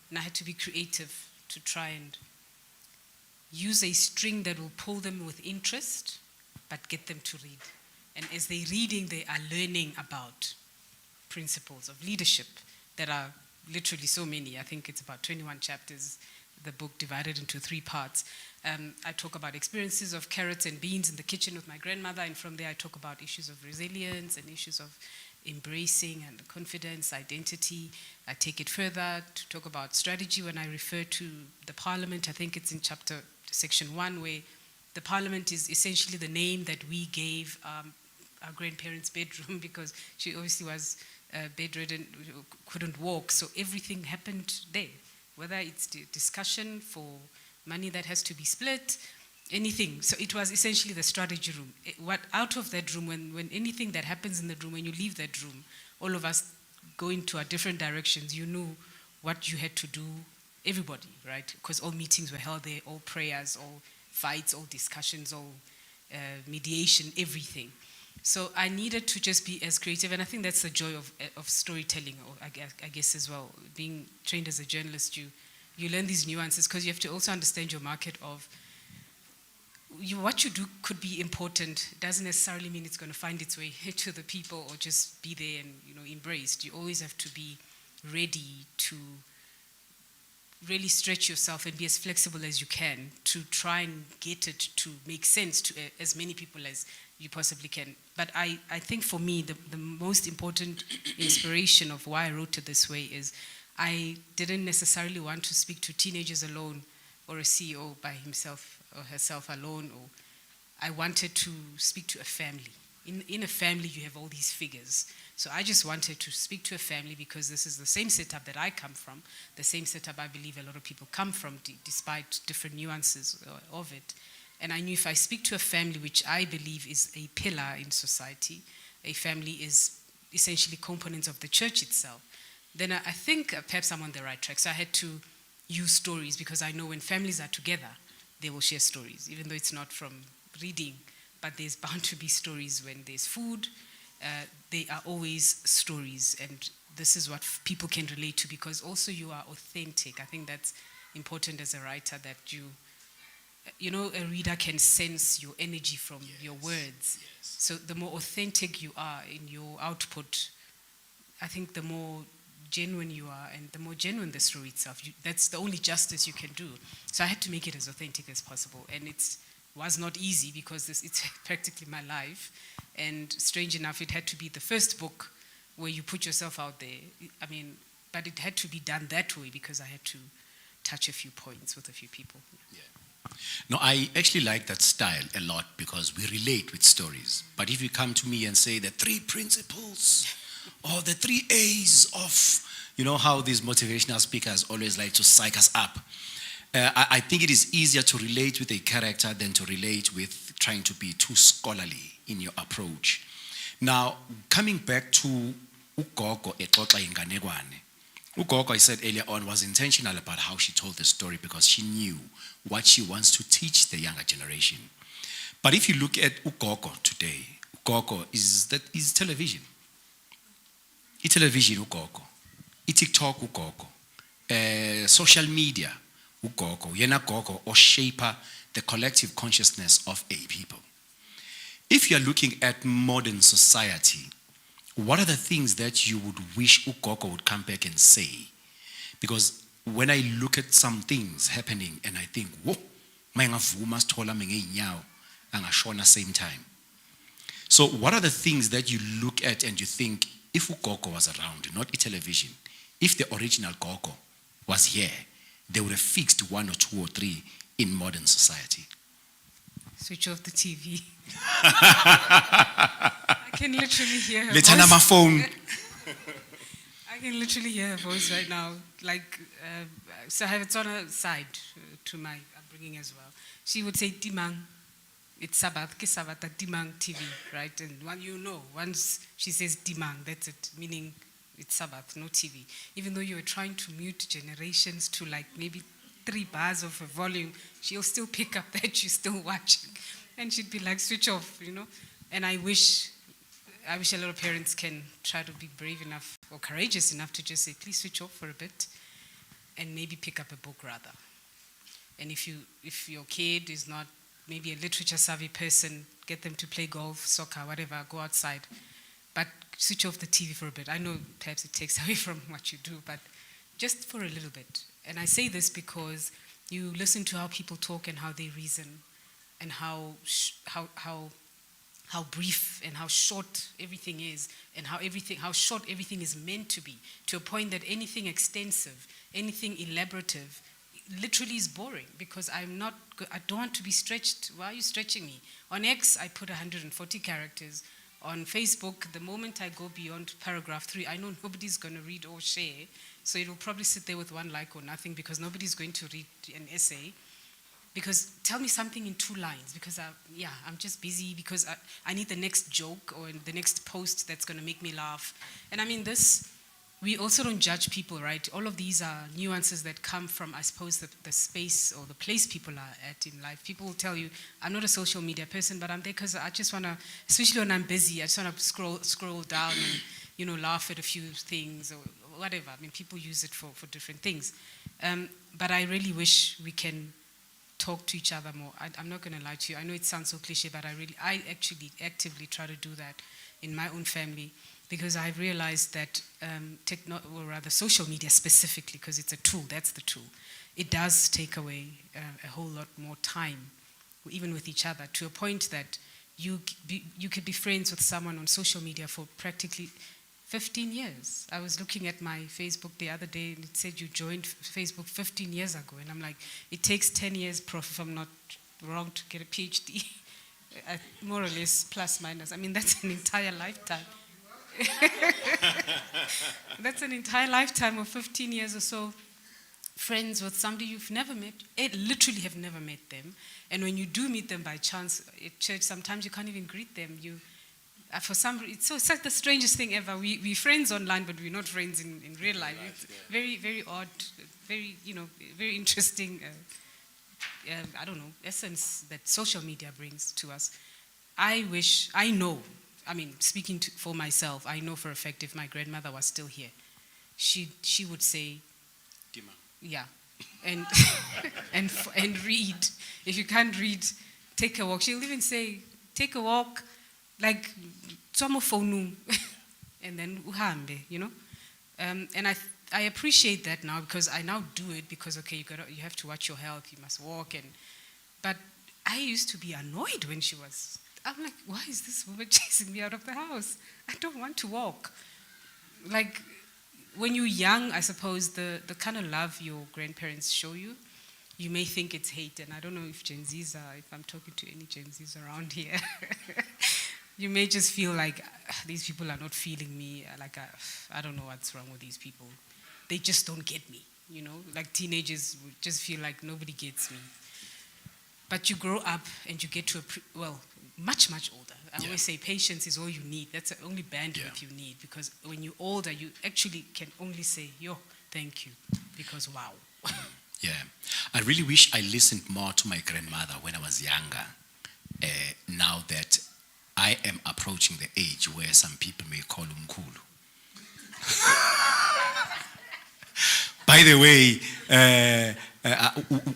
And I had to be creative to try and use a string that will pull them with interest, but get them to read. And as they're reading, they are learning about principles of leadership that are literally so many. I think it's about 21 chapters, the book divided into 3 parts. I talk about experiences of carrots and beans in the kitchen with my grandmother, and from there I talk about issues of resilience and issues of embracing and confidence, identity. I take it further to talk about strategy when I refer to the parliament. I think it's in section 1, where the parliament is essentially the name that we gave our grandparents' bedroom because she obviously was bedridden, couldn't walk. So everything happened there, whether it's the discussion for money that has to be split, anything. So it was essentially the strategy room. Out of that room, when anything that happens in the room, when you leave that room, all of us go into our different directions. You knew what you had to do, everybody, right? Because all meetings were held there, all prayers, all fights, all discussions, all mediation, everything. So I needed to just be as creative, and I think that's the joy of storytelling, or I guess as well. Being trained as a journalist, you learn these nuances because you have to also understand your market of what you do could be important. It doesn't necessarily mean it's going to find its way to the people or just be there and embraced. You always have to be ready to really stretch yourself and be as flexible as you can to try and get it to make sense to as many people as you possibly can. But I think for me, the most important inspiration of why I wrote it this way is I didn't necessarily want to speak to teenagers alone or a CEO by himself or herself alone, or I wanted to speak to a family. In a family, you have all these figures. So I just wanted to speak to a family because this is the same setup that I come from, the same setup I believe a lot of people come from, despite different nuances of it. And I knew if I speak to a family, which I believe is a pillar in society, a family is essentially components of the church itself, then I think perhaps I'm on the right track. So I had to use stories because I know when families are together, they will share stories, even though it's not from reading, but there's bound to be stories when there's food. They are always stories, and this is what people can relate to because also you are authentic. I think that's important as a writer, that you know, a reader can sense your energy from your words. Yes. So the more authentic you are in your output, I think the more genuine you are and the more genuine the story itself. That's the only justice you can do. So I had to make it as authentic as possible. And it was not easy because it's practically my life. And strange enough, it had to be the first book where you put yourself out there. I mean, but it had to be done that way because I had to touch a few points with a few people. Yeah. No, I actually like that style a lot because we relate with stories. But if you come to me and say the 3 principles or the 3 A's of, you know, how these motivational speakers always like to psych us up, I think it is easier to relate with a character than to relate with trying to be too scholarly in your approach. Now, coming back to ugogo exoxa inganekwane. Ugogo, I said earlier on, was intentional about how she told the story because she knew what she wants to teach the younger generation. But if you look at ugogo today, ugogo is television. It's television ugogo. It's TikTok ugogo. Social media ugogo. Yena gogo or shaper the collective consciousness of a people. If you're looking at modern society, what are the things that you would wish ugogo would come back and say? Because when I look at some things happening and I think, whoa, mayangavuma sithola ngeenyawo angashona same time. So what are the things that you look at and you think, if ugogo was around, not a television, if the original gogo was here, they would have fixed 1 or 2 or 3 in modern society? Switch off the TV. I can literally hear her Let's have my phone. I can literally hear her voice right now. Like, so I have it on her side to my upbringing as well. She would say, Timang, it's Sabbath, ke Sabbath, Timang TV, right? And once she says Timang, that's it, meaning it's Sabbath, no TV. Even though you were trying to mute generations to like maybe 3 bars of a volume, she'll still pick up that you're still watching. And she'd be like, switch off, you know? And I wish a lot of parents can try to be brave enough or courageous enough to just say, please switch off for a bit and maybe pick up a book rather. And if your kid is not maybe a literature savvy person, get them to play golf, soccer, whatever, go outside. But switch off the TV for a bit. I know perhaps it takes away from what you do, but just for a little bit. And I say this because you listen to how people talk and how they reason and how brief and how short everything is and how short everything is meant to be, to a point that anything extensive, anything elaborative, literally is boring because I don't want to be stretched. Why are you stretching me? On X, I put 140 characters. On Facebook, the moment I go beyond paragraph 3, I know nobody's going to read or share, so it will probably sit there with 1 like or nothing because nobody's going to read an essay. Because tell me something in 2 lines, because I'm just busy because I need the next joke or the next post that's going to make me laugh. And I mean we also don't judge people, right? All of these are nuances that come from, I suppose, the space or the place people are at in life. People will tell you, I'm not a social media person, but I'm there because I just want to, especially when I'm busy, I just want to scroll down and, laugh at a few things or whatever. I mean, people use it for different things. But I really wish we can talk to each other more. I'm not going to lie to you. I know it sounds so cliche, but I actually actively try to do that in my own family because I've realized that social media specifically, because it's a tool, that's the tool, it does take away a whole lot more time, even with each other, to a point that you could be friends with someone on social media for practically 15 years. I was looking at my Facebook the other day and it said you joined Facebook 15 years ago. And I'm like, it takes 10 years, Prof, if I'm not wrong, to get a PhD. More or less, plus, minus. I mean, that's an entire lifetime. That's an entire lifetime of 15 years or so friends with somebody you've never met, literally have never met them. And when you do meet them by chance at church, sometimes you can't even greet them. For some reason, it's like the strangest thing ever. We're friends online, but we're not friends in real life. It's very, very odd, very, very interesting, I don't know, essence that social media brings to us. Speaking for myself, I know for a fact if my grandmother was still here, she would say, Dima. yeah, and and read. If you can't read, take a walk. She'll even say, take a walk, like phone, and then uhambe, And I appreciate that now because I now do it because you have to watch your health, you must walk, but I used to be annoyed when she was. I'm like, why is this woman chasing me out of the house? I don't want to walk. Like, when you're young, I suppose the kind of love your grandparents show you, you may think it's hate. And I don't know if if I'm talking to any Gen Zs around here, you may just feel like these people are not feeling me. Like, I don't know what's wrong with these people. They just don't get me, Like teenagers would just feel like nobody gets me. But you grow up and you get to much, much older. I always say patience is all you need. That's the only bandwidth you need, because when you're older, you actually can only say, thank you, because wow. Yeah. I really wish I listened more to my grandmother when I was younger. Now that I am approaching the age where some people may call umkhulu. By the way,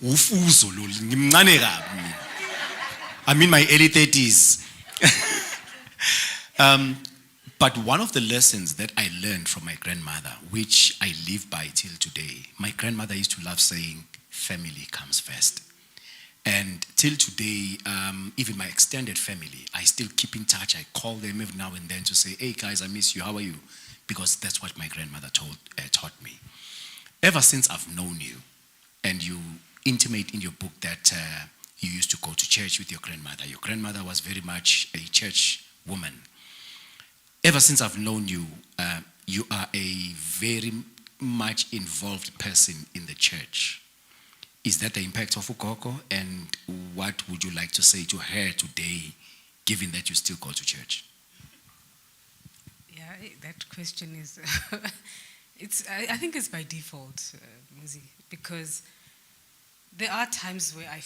ufuzo lo ngimncane kabi. I'm in my early 30s. But one of the lessons that I learned from my grandmother, which I live by till today, my grandmother used to love saying, family comes first. And till today, even my extended family, I still keep in touch. I call them every now and then to say, hey guys, I miss you, how are you? Because that's what my grandmother taught me. Ever since I've known you, and you intimate in your book that you used to go to church with your grandmother was very much a church woman. Ever since I've known you, you are a very much involved person in the church. Is that the impact of ugogo? And what would you like to say to her today, given that you still go to church? Yeah, that question is, I think it's by default, Muzi, because there are times where I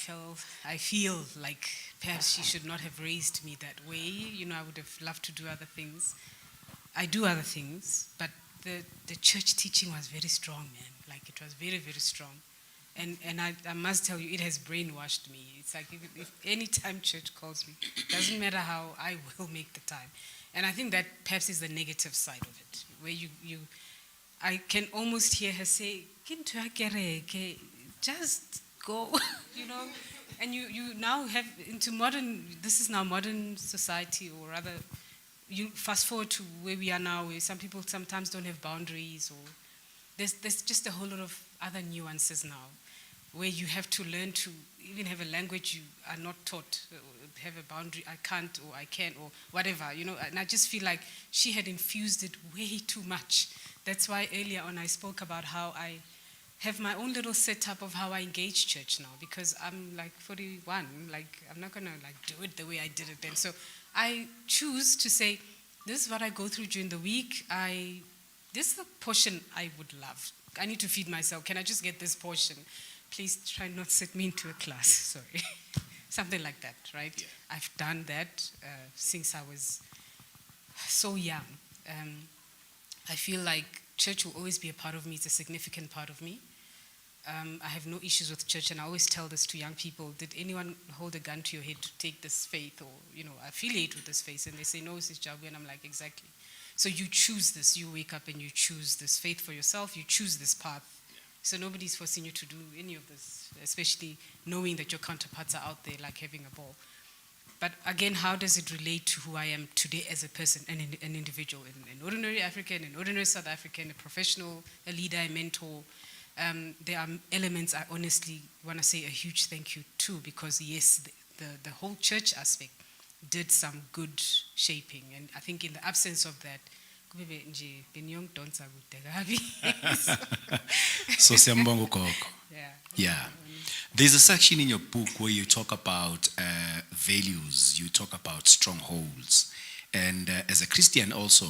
feel like perhaps she should not have raised me that way. I would have loved to do other things. I do other things, but the church teaching was very strong, man. Like, it was very, very strong. And I must tell you, it has brainwashed me. It's like if any time church calls me, doesn't matter how, I will make the time. And I think that perhaps is the negative side of it, where I can almost hear her say, just go, And you now have this is now modern society, or rather, you fast forward to where we are now, where some people sometimes don't have boundaries, or there's just a whole lot of other nuances now, where you have to learn to even have a language you are not taught, have a boundary, I can't, or I can, or whatever, And I just feel like she had infused it way too much. That's why earlier on I spoke about how I have my own little setup of how I engage church now, because I'm like 41, like I'm not gonna do it the way I did it then. So I choose to say, this is what I go through during the week. This is the portion I would love. I need to feed myself. Can I just get this portion? Please try not to set me into a class, sorry. Something like that, right? Yeah. I've done that since I was so young. I feel like church will always be a part of me. It's a significant part of me. I have no issues with church, and I always tell this to young people. Did anyone hold a gun to your head to take this faith or, affiliate with this faith? And they say, no, Sis Jabu, and I'm like, exactly. So you choose this. You wake up and you choose this faith for yourself. You choose this path. Yeah. So nobody's forcing you to do any of this, especially knowing that your counterparts are out there, like having a ball. But again, how does it relate to who I am today as a person, an individual, an ordinary African, an ordinary South African, a professional, a leader, a mentor? There are elements I honestly want to say a huge thank you to, because yes, the whole church aspect did some good shaping. And I think in the absence of that, kube nje beniyongidonsa kude kabi. So siyambonga ugogo. Yeah. Yeah. There's a section in your book where you talk about values, you talk about strongholds. And as a Christian also,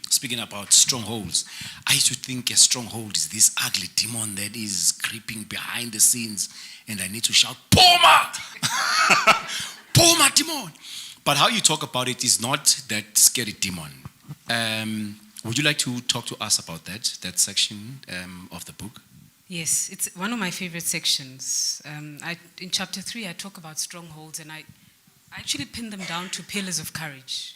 speaking about strongholds, I used to think a stronghold is this ugly demon that is creeping behind the scenes and I need to shout, Poma! Poma demon! But how you talk about it is not that scary demon. Would you like to talk to us about that section of the book? Yes, it's one of my favorite sections. In chapter 3, I talk about strongholds, and I actually pin them down to pillars of courage,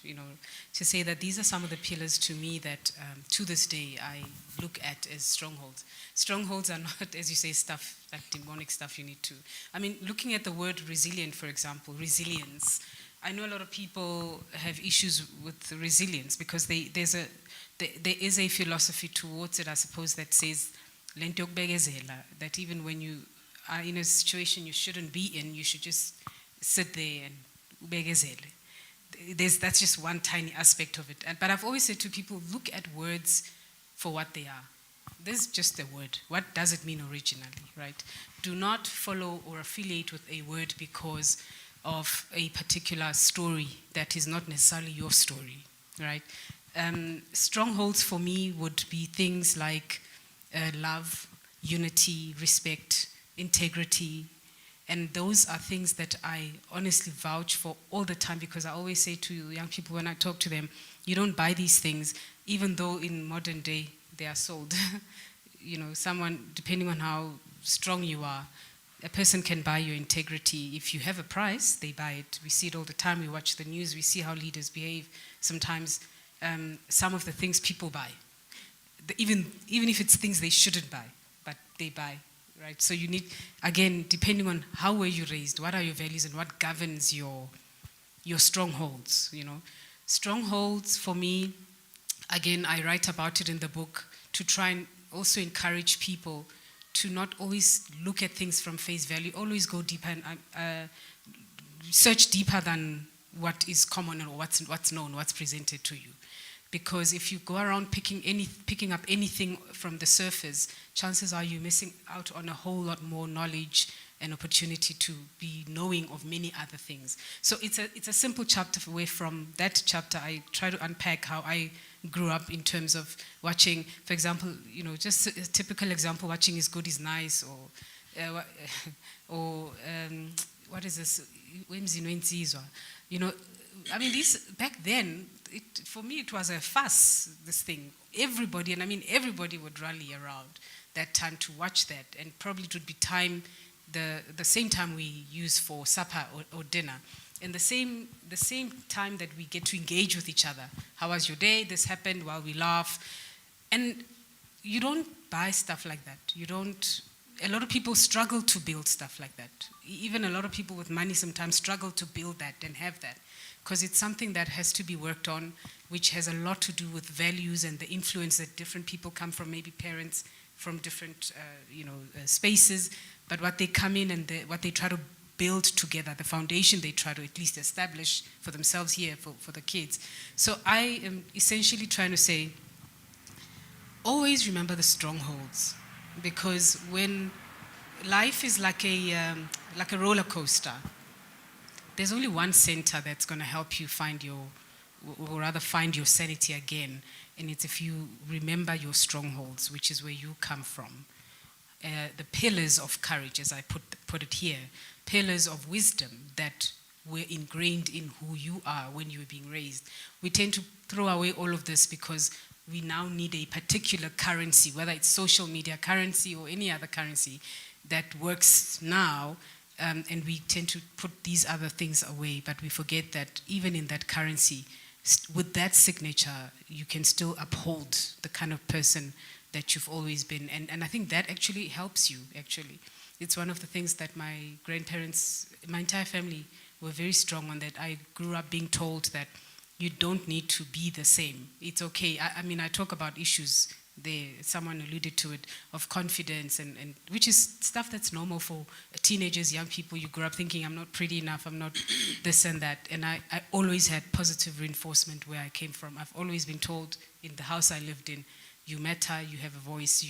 to say that these are some of the pillars to me that to this day I look at as strongholds. Strongholds are not, as you say, stuff, like demonic stuff you need to. I mean, looking at the word resilient, for example, resilience. I know a lot of people have issues with resilience because there is a philosophy towards it, I suppose, that says, that even when you are in a situation you shouldn't be in, you should just sit there and ubegezele. That's just one tiny aspect of it. But I've always said to people, look at words for what they are. This is just a word. What does it mean originally, right? Do not follow or affiliate with a word because of a particular story that is not necessarily your story, right? Strongholds for me would be things like love, unity, respect, integrity, and those are things that I honestly vouch for all the time because I always say to young people when I talk to them, you don't buy these things, even though in modern day they are sold. Someone, depending on how strong you are, a person can buy your integrity. If you have a price, they buy it. We see it all the time. We watch the news. We see how leaders behave. Sometimes some of the things people buy, even if it's things they shouldn't buy, but they buy, right? So you need, again, depending on how were you raised, what are your values, and what governs your strongholds, Strongholds, for me, again, I write about it in the book to try and also encourage people to not always look at things from face value, always go deeper and search deeper than what is common or what's known, what's presented to you. Because if you go around picking up anything from the surface, chances are you're missing out on a whole lot more knowledge and opportunity to be knowing of many other things. So it's a simple chapter where from that chapter I try to unpack how I grew up in terms of watching, for example, just a typical example, watching Is Good Is Nice, or what is this? I mean, these back then, for me, it was a fuss, this thing. Everybody would rally around that time to watch that. And probably it would be time, the same time we use for supper or dinner. And the same time that we get to engage with each other. How was your day? This happened, while we laugh. And you don't buy stuff like that. A lot of people struggle to build stuff like that. Even a lot of people with money sometimes struggle to build that and have that. Because it's something that has to be worked on, which has a lot to do with values and the influence that different people come from, maybe parents from different spaces, but what they come in and what they try to build together, the foundation they try to at least establish for themselves here, for the kids. So I am essentially trying to say, always remember the strongholds, because when life is like a roller coaster, there's only one center that's going to help you find your sanity again, and it's if you remember your strongholds, which is where you come from. The pillars of courage, as I put it here, pillars of wisdom that were ingrained in who you are when you were being raised. We tend to throw away all of this because we now need a particular currency, whether it's social media currency or any other currency that works now. And we tend to put these other things away, but we forget that even in that currency, with that signature, you can still uphold the kind of person that you've always been. And I think that actually helps you, actually. It's one of the things that my grandparents, my entire family were very strong on, that I grew up being told that you don't need to be the same. It's okay. I mean, I talk about issues there. Someone alluded to it, of confidence, and which is stuff that's normal for teenagers, young people. You grow up thinking, I'm not pretty enough, I'm not this and that. And I always had positive reinforcement where I came from. I've always been told in the house I lived in, you matter, you have a voice,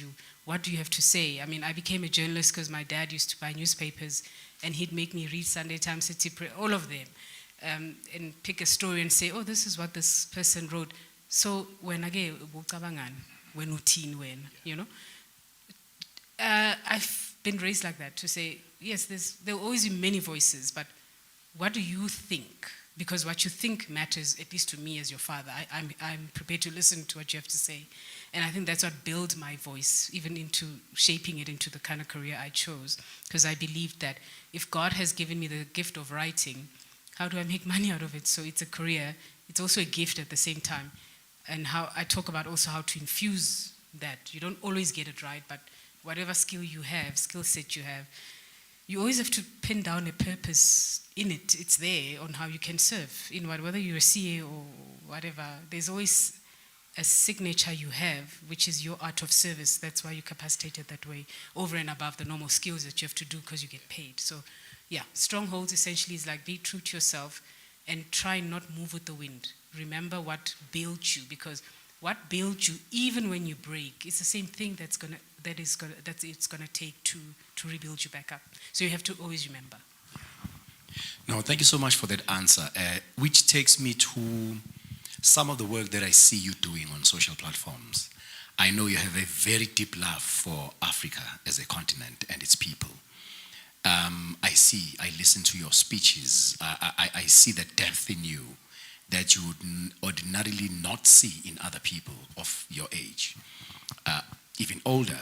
what do you have to say? I mean, I became a journalist because my dad used to buy newspapers and he'd make me read Sunday Times, City Press, all of them, and pick a story and say, oh, this is what this person wrote. So when again, you know, I've been raised like that to say, yes, there will always be many voices, but what do you think? Because what you think matters, at least to me as your father. I'm prepared to listen to what you have to say. And I think that's what built my voice, even into shaping it into the kind of career I chose. Because I believed that if God has given me the gift of writing, how do I make money out of it? So it's a career. It's also a gift at the same time. And how I talk about also how to infuse that. You don't always get it right, but whatever skill set you have, you always have to pin down a purpose in it. It's there on how you can serve. In whether you're a CA or whatever, there's always a signature you have, which is your art of service. That's why you're capacitated that way, over and above the normal skills that you have to do because you get paid. So, yeah, strongholds essentially is like be true to yourself and try not move with the wind. Remember what built you, because what built you, even when you break, it's the same thing that it's gonna take to rebuild you back up. So you have to always remember. No, thank you so much for that answer, which takes me to some of the work that I see you doing on social platforms. I know you have a very deep love for Africa as a continent and its people. I listen to your speeches. I see the depth in you that you would ordinarily not see in other people of your age, even older.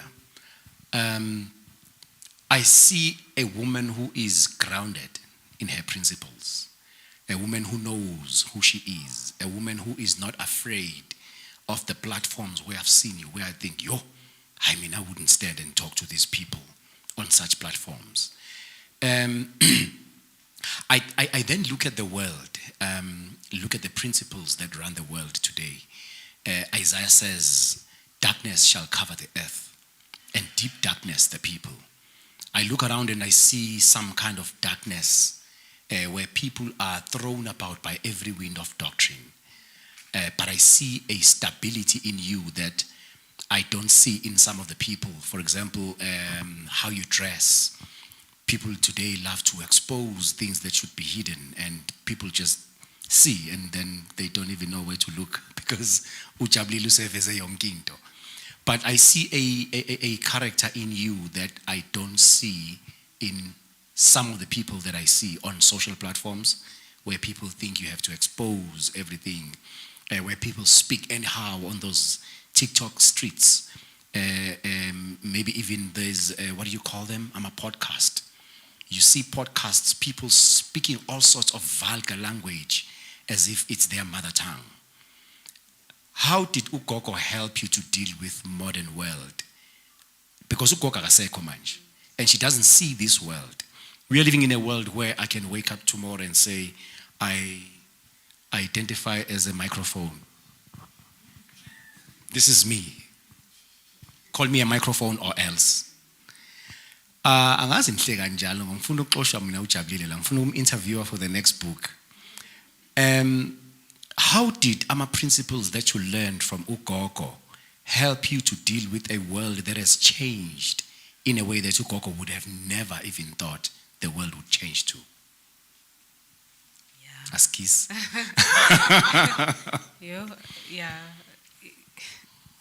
I see a woman who is grounded in her principles, a woman who knows who she is, a woman who is not afraid of the platforms where I've seen you, where I think, I wouldn't stand and talk to these people on such platforms. I then look at the world, look at the principles that run the world today. Isaiah says, darkness shall cover the earth, and deep darkness the people. I look around and I see some kind of darkness where people are thrown about by every wind of doctrine. But I see a stability in you that I don't see in some of the people. For example, how you dress. People today love to expose things that should be hidden, and people just see, and then they don't even know where to look because Jabulile useveze yonke into. But I see a character in you that I don't see in some of the people that I see on social platforms, where people think you have to expose everything, where people speak anyhow on those TikTok streets. Maybe even there's, what do you call them? I'm a podcast. You see podcasts, people speaking all sorts of vulgar language as if it's their mother tongue. How did ugogo help you to deal with modern world? Because ugogo akasekho manje, and she doesn't see this world. We are living in a world where I can wake up tomorrow and say, I identify as a microphone. This is me. Call me a microphone or else. Angazi ngihle kanjalo ngifuna ukuxoshwa mina uJabulile la ngifuna interviewer for the next book. How did principles that you learned from ugogo help you to deal with a world that has changed in a way that ugogo would have never even thought the world would change to? Yeah. Askis. Yeah.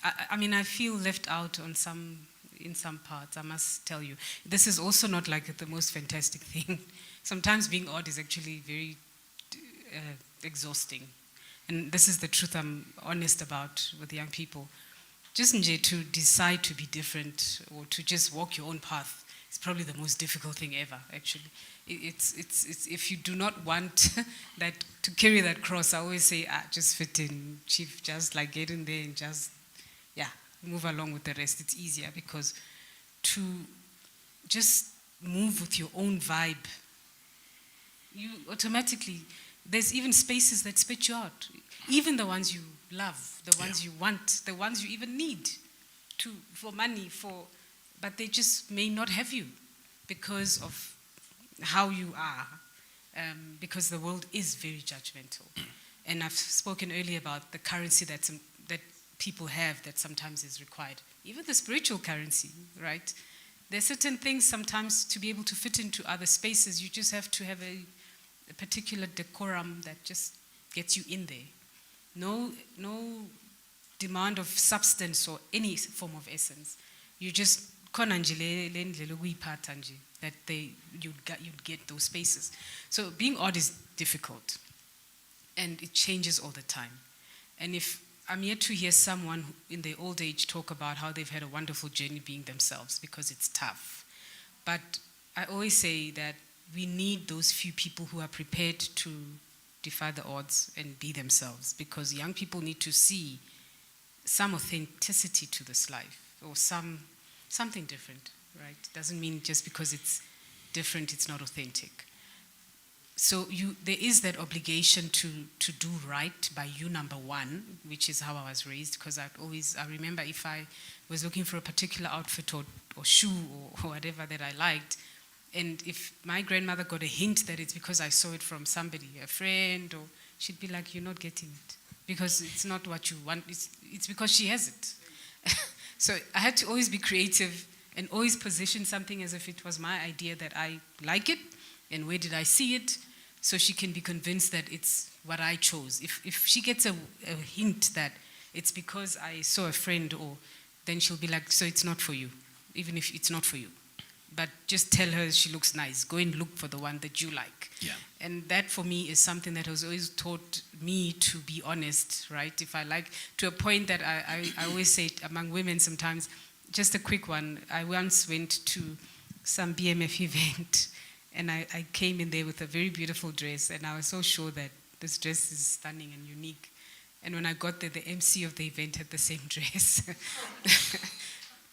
I feel left out in some parts, I must tell you. This is also not like the most fantastic thing. Sometimes being odd is actually very exhausting. And this is the truth I'm honest about with young people. Just to decide to be different or to just walk your own path is probably the most difficult thing ever, actually. It's if you do not want that to carry that cross, I always say, just fit in, chief, just like get in there and just, move along with the rest. It's easier because to just move with your own vibe, you automatically, there's even spaces that spit you out. Even the ones you love, the ones you want, the ones you even need. for money, but they just may not have you because of how you are, because the world is very judgmental. And I've spoken earlier about the currency that people have that sometimes is required. Even the spiritual currency, right? There's certain things sometimes to be able to fit into other spaces, you just have to have a particular decorum that just gets you in there. No demand of substance or any form of essence. You just that you'd get those spaces. So being odd is difficult, and it changes all the time. And if I'm yet to hear someone in their old age talk about how they've had a wonderful journey being themselves, because it's tough. But I always say that we need those few people who are prepared to defy the odds and be themselves, because young people need to see some authenticity to this life, or something different, right? Doesn't mean just because it's different, it's not authentic. So there is that obligation to do right by you, number one, which is how I was raised, because I remember if I was looking for a particular outfit or shoe or whatever that I liked, and if my grandmother got a hint that it's because I saw it from somebody, a friend, or she'd be like, you're not getting it, because it's not what you want, it's because she has it. So I had to always be creative and always position something as if it was my idea that I like it, and where did I see it, so she can be convinced that it's what I chose. If she gets a hint that it's because I saw a friend, or then she'll be like, so it's not for you, even if it's not for you. But just tell her she looks nice. Go and look for the one that you like. Yeah. And that for me is something that has always taught me to be honest, right? If I like, to a point that I always say among women sometimes, just a quick one. I once went to some BMF event, and I came in there with a very beautiful dress, and I was so sure that this dress is stunning and unique. And when I got there, the MC of the event had the same dress.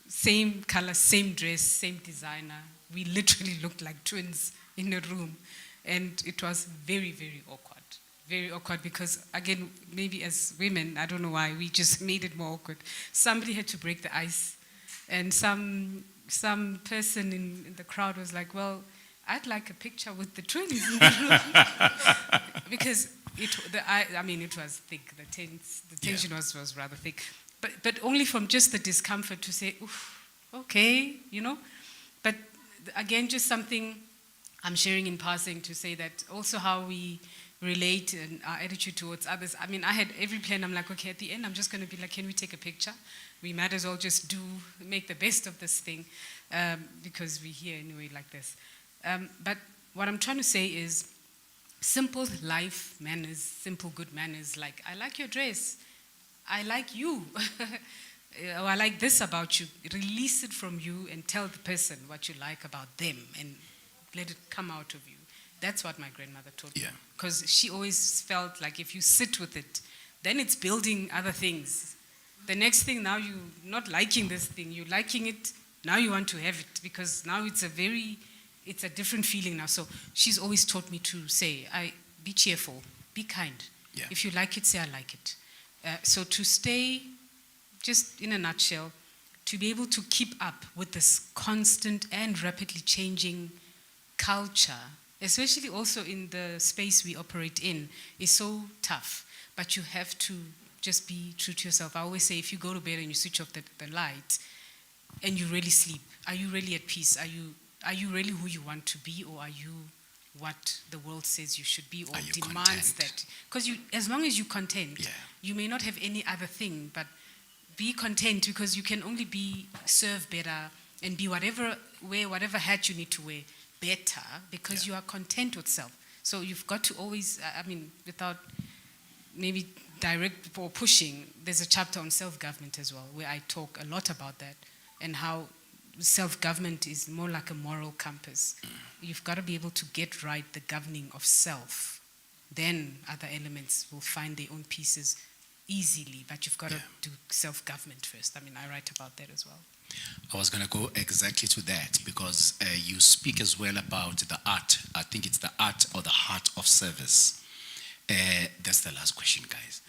Same color, same dress, same designer. We literally looked like twins in a room. And it was very, very awkward. Very awkward because, again, maybe as women, I don't know why, we just made it more awkward. Somebody had to break the ice. And some person in the crowd was like, well, I'd like a picture with the twins in the room. Because it was thick. The tension was rather thick. But only from just the discomfort to say, oof, okay, you know. But again, just something I'm sharing in passing to say that also how we relate and our attitude towards others. I mean, I had every plan. I'm like, okay, at the end, I'm just going to be like, can we take a picture? We might as well just make the best of this thing because we're here anyway like this. But what I'm trying to say is simple life manners, simple good manners, like, I like your dress. I like you, or I like this about you. Release it from you and tell the person what you like about them and let it come out of you. That's what my grandmother taught me. Because she always felt like if you sit with it, then it's building other things. The next thing, now you're not liking this thing, you're liking it, now you want to have it, because now it's a different feeling now. So she's always taught me to say, be cheerful, be kind. Yeah. If you like it, say I like it. So to stay, just in a nutshell, to be able to keep up with this constant and rapidly changing culture, especially also in the space we operate in, is so tough. But you have to just be true to yourself. I always say, if you go to bed and you switch off the light and you really sleep, are you really at peace? Are you really who you want to be, or are you what the world says you should be, or demands content? That? Because as long as you're content, you may not have any other thing, but be content, because you can only serve better and be whatever hat you need to wear better, because you are content with self. So you've got to always, without maybe direct or pushing, there's a chapter on self-government as well, where I talk a lot about that and how self-government is more like a moral compass. You've got to be able to get right the governing of self. Then other elements will find their own pieces easily, but you've got to do self-government first. I write about that as well. I was going to go exactly to that, because you speak as well about the art. I think it's the art or the heart of service. That's the last question, guys.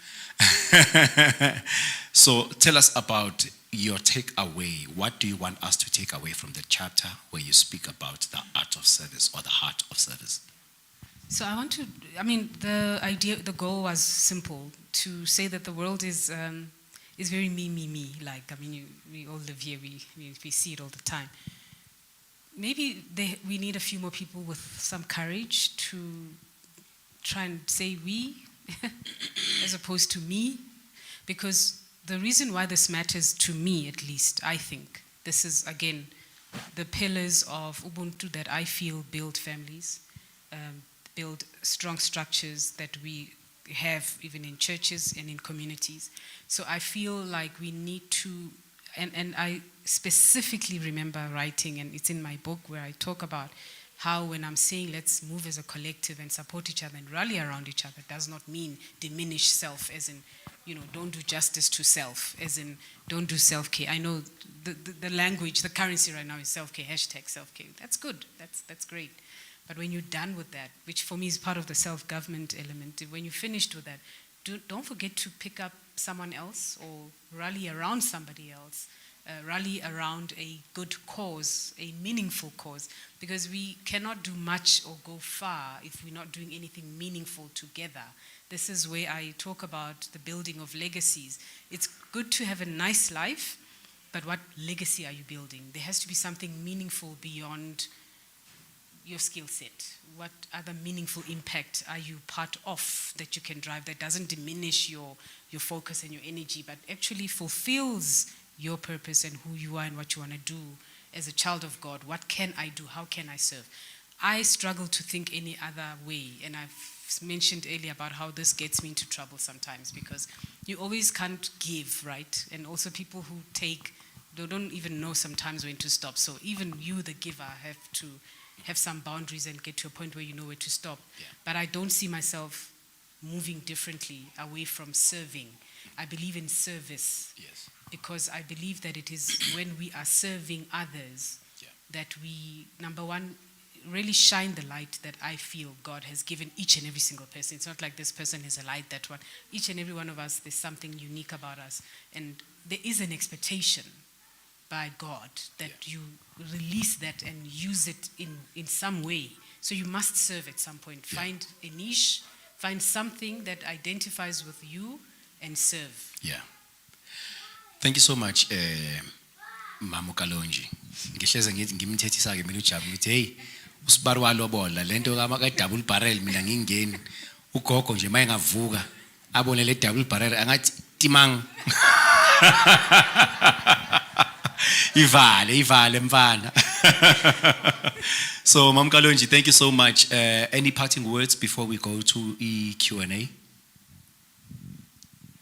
So tell us about your takeaway, what do you want us to take away from the chapter where you speak about the art of service or the heart of service? So the goal was simple, to say that the world is very me. Like, we all live here, we see it all the time. Maybe we need a few more people with some courage to try and say we as opposed to me, because the reason why this matters to me, at least, I think, this is, again, the pillars of Ubuntu that I feel build families, build strong structures that we have even in churches and in communities. So I feel like we need to, and I specifically remember writing, and it's in my book where I talk about how when I'm saying let's move as a collective and support each other and rally around each other, does not mean diminish self, as in, don't do justice to self, as in don't do self-care. I know the language, the currency right now is self-care, hashtag self-care. That's good, that's great. But when you're done with that, which for me is part of the self-government element, when you're finished with that, don't forget to pick up someone else or rally around somebody else. Rally around a good cause, a meaningful cause, because we cannot do much or go far if we're not doing anything meaningful together. This is where I talk about the building of legacies. It's good to have a nice life, but what legacy are you building? There has to be something meaningful beyond your skill set. What other meaningful impact are you part of that you can drive that doesn't diminish your focus and your energy, but actually fulfills your purpose and who you are and what you want to do as a child of God? What can I do? How can I serve? I struggle to think any other way, and I've mentioned earlier about how this gets me into trouble sometimes, because you always can't give, right? And also people who take, they don't even know sometimes when to stop. So even you, the giver, have to have some boundaries and get to a point where you know where to stop. Yeah. But I don't see myself moving differently away from serving. I believe in service. Yes. Because I believe that it is when we are serving others that we, number one, really shine the light that I feel God has given each and every single person. It's not like this person has a light, that one. Each and every one of us, there's something unique about us. And there is an expectation by God that you release that and use it in some way. So you must serve at some point. Find a niche, find something that identifies with you and serve. Yeah. Thank you so much, Mama Kalonji. Ngihleze ngithi ngimthethisa ke mina uJabu ngithi hey usibari walobola lento ka double barrel mina ngingeni ugogo nje mayengavuka abone le double barrel angathi timang ivale mfana. So Mama Kalonji, thank you so much. Any parting words before we go to Q&A?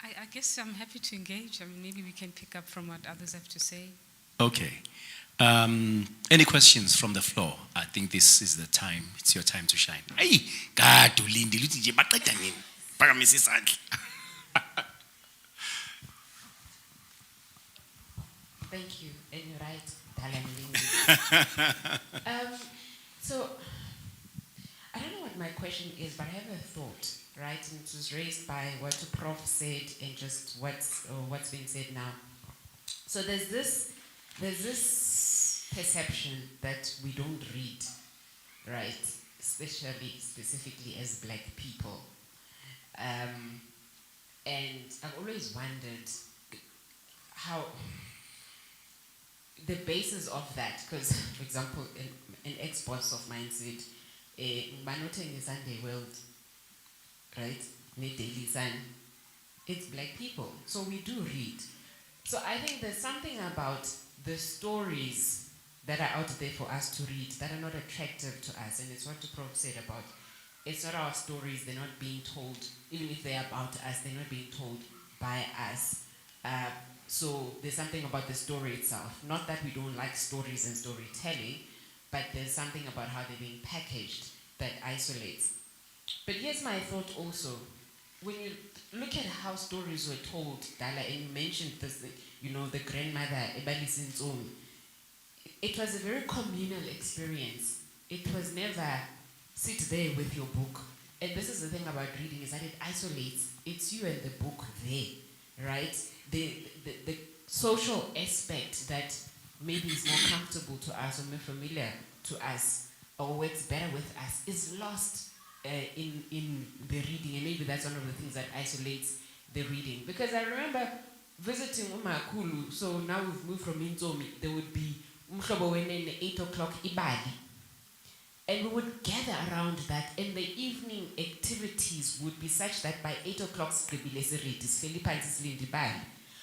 I guess I'm happy to engage. Maybe we can pick up from what others have to say. Okay. Any questions from the floor? I think this is the time. It's your time to shine. Hey, God, ulindi luthi nje baqeda nini? Phakamisa isandla. Thank you. And you're right, Dalamlindi. So I don't know what my question is, but I have a thought, right? And it was raised by what the Prof said and just what's been said now. So there's this perception that we don't read, right? Specifically as Black people. And I've always wondered how the basis of that, because, for example, an ex-boss of mine said, Manote is Sunday world, right? Ne Daily Sun. It's Black people, so we do read. So I think there's something about the stories that are out there for us to read that are not attractive to us, and it's what the Prof said about, it's not our stories, they're not being told, even if they're about us, they're not being told by us. So there's something about the story itself. Not that we don't like stories and storytelling, but there's something about how they're being packaged that isolates. But here's my thought also. When you look at how stories were told, Dala, and you mentioned this, the grandmother, Ebalisinzong, it was a very communal experience. It was never sit there with your book. And this is the thing about reading, is that it isolates. It's you and the book there, right? The social aspect that maybe is more comfortable to us or more familiar to us or works better with us is lost in the reading, and maybe that's one of the things that isolates the reading. Because I remember visiting uMakhulu, so now we've moved from Inzomi, there would be umhlobo wenene 8 o'clock ibali. And we would gather around that, and the evening activities would be such that by 8 o'clock,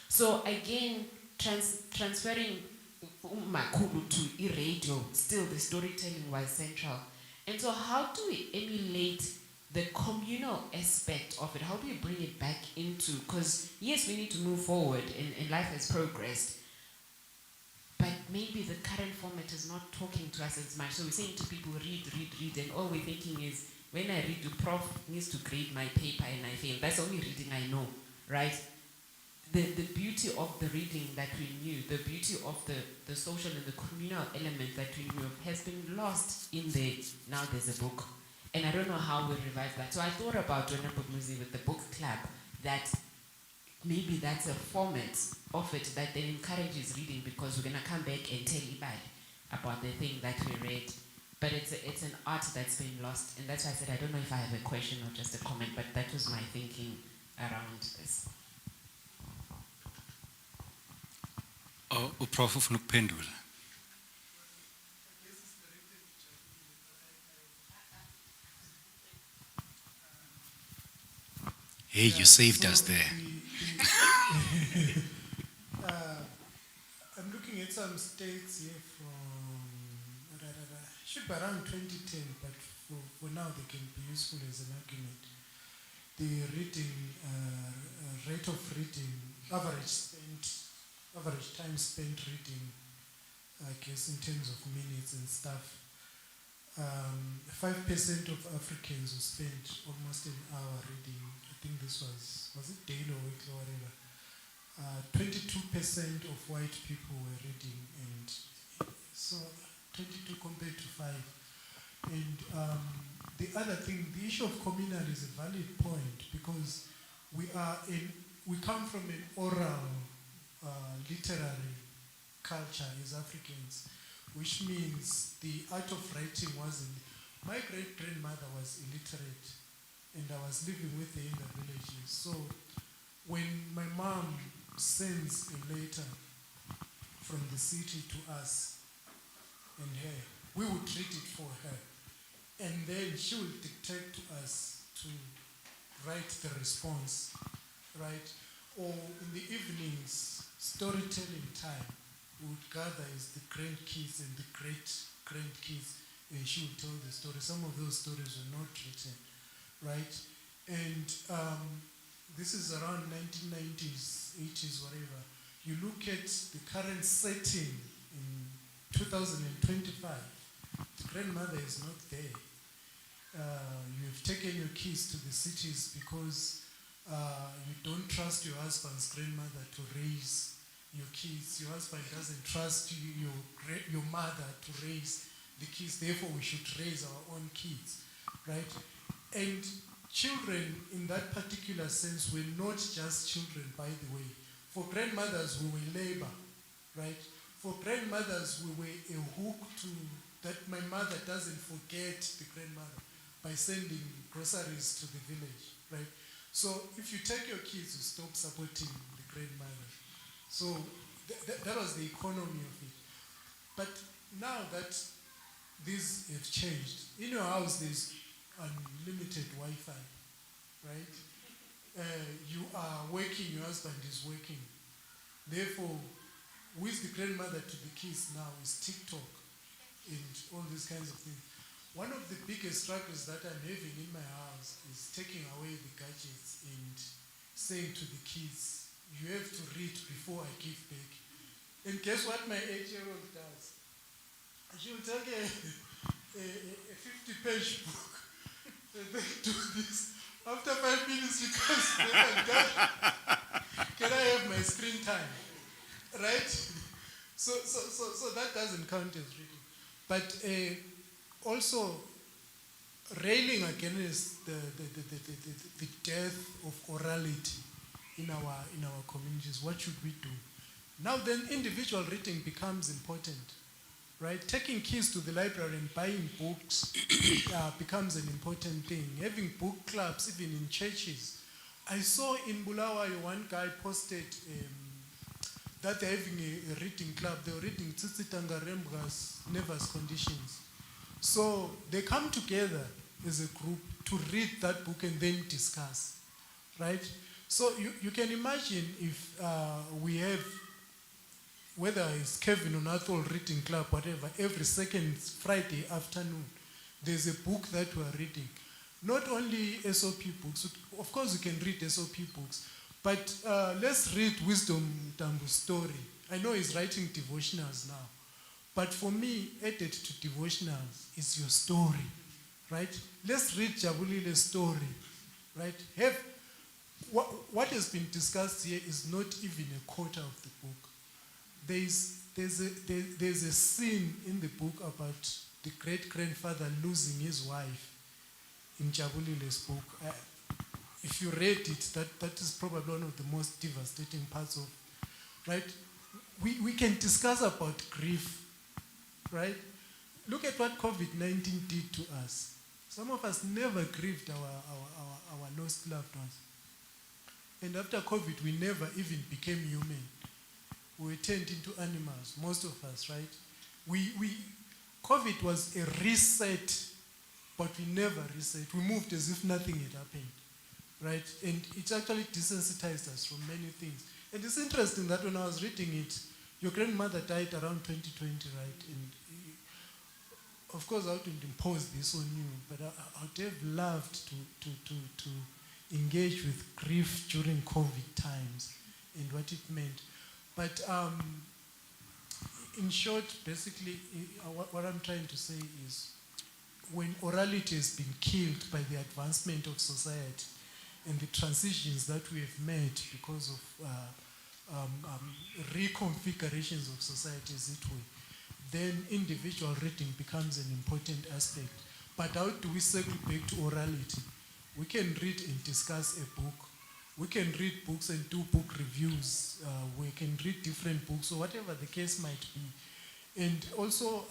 so again, transferring uMakhulu to radio, still the storytelling was central. And so how do we emulate the communal aspect of it? How do we bring it back into, because yes, we need to move forward and life has progressed, but maybe the current format is not talking to us as much. So we're saying to people, read, and all we're thinking is, when I read, the Prof needs to grade my paper and I fail. That's the only reading I know, right? The beauty of the reading that we knew, the beauty of the social and the communal element that we knew has been lost in the, now there's a book. And I don't know how we revive that. So I thought about Muzi with the book club, that maybe that's a format of it that then encourages reading, because we're going to come back and tell Ibali about the thing that we read. But it's an art that's been lost. And that's why I said I don't know if I have a question or just a comment, but that was my thinking around this. Oh, Prof ufuna ukuphendula. Hey, you saved us there. I'm looking at some states here from, should be around 2010, but for now they can be useful as an argument. The reading, rate of reading, average time spent reading, I guess in terms of minutes and stuff. 5% of Africans who spent almost an hour reading. I think this was it daily or weekly or whatever. 22% of white people were reading, and so 22 compared to 5. And the other thing, the issue of communal is a valid point, because we come from an oral literary culture as Africans, which means the art of writing wasn't. My great-grandmother was illiterate, and I was living with her in the villages. So when my mom sends a letter from the city to us and her, we would read it for her. And then she would dictate to us to write the response, right? Or in the evenings, storytelling time, we would gather as the grandkids and the great-grandkids, and she would tell the story. Some of those stories were not written, right? And this is around 1990s, 80s, whatever. You look at the current setting in 2025, the grandmother is not there. You've taken your kids to the cities because you don't trust your husband's grandmother to raise your kids. Your husband doesn't trust your mother to raise the kids. Therefore, we should raise our own kids, right? And children, in that particular sense, were not just children, by the way. For grandmothers, we were labor, right? For grandmothers, we were a hook to that my mother doesn't forget the grandmother by sending groceries to the village, right? So if you take your kids, you stop supporting the grandmother. So that was the economy of it. But now that these have changed, in your house there's unlimited Wi-Fi, right? You are working, your husband is working. Therefore, who is the grandmother to the kids now is TikTok and all these kinds of things. One of the biggest struggles that I'm having in my house is taking away the gadgets and saying to the kids, you have to read before I give back. And guess what my 8-year-old does? She'll take a 50-page book. And they do this. After 5 minutes, she comes and Dad, can I have my screen time? Right? So that doesn't count as reading. But also railing against the death of orality in our communities. What should we do? Now then, individual reading becomes important, right? Taking kids to the library and buying books becomes an important thing. Having book clubs, even in churches. I saw in Bulawayo, one guy posted that they're having a reading club. They were reading Tsitsitanga Rembrandt Never's Conditions. So they come together as a group to read that book and then discuss, right? So you can imagine if we have, whether it's Kevin or Nathol Reading Club, whatever, every second Friday afternoon, there's a book that we're reading. Not only SOP books, of course you can read SOP books, but let's read Wisdom Tambu's story. I know he's writing devotionals now, but for me, added to devotionals is your story, right? Let's read Jabulile's story, right? What has been discussed here is not even a quarter of the book. There's a scene in the book about the great-grandfather losing his wife in Jabulile's book. If you read it, that is probably one of the most devastating parts of, right? We can discuss about grief, right? Look at what COVID-19 did to us. Some of us never grieved our lost loved ones. And after COVID, we never even became human. We were turned into animals, most of us, right? COVID was a reset, but we never reset. We moved as if nothing had happened, right? And it actually desensitized us from many things. And it's interesting that when I was reading it, your grandmother died around 2020, right? And of course, I wouldn't impose this on you, but I would have loved to engage with grief during COVID times and what it meant. But in short, basically, what I'm trying to say is when orality has been killed by the advancement of society and the transitions that we have made because of reconfigurations of society, as it were, then individual reading becomes an important aspect. But how do we circle back to orality? We can read and discuss a book. We can read books and do book reviews. We can read different books, or whatever the case might be. And also,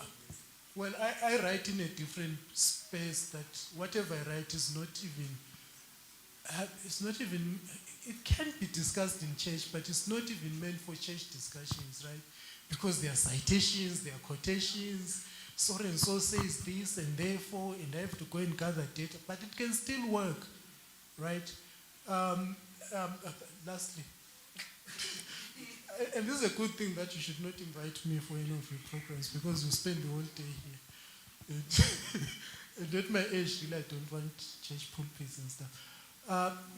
well, I write in a different space that whatever I write is not even, it can be discussed in church, but it's not even meant for church discussions, right? Because there are citations, there are quotations, so and so says this and therefore, and I have to go and gather data, but it can still work, right? Lastly, and this is a good thing that you should not invite me for any of your programs because you spend the whole day here. And at my age, really, I don't want church pulpits and stuff.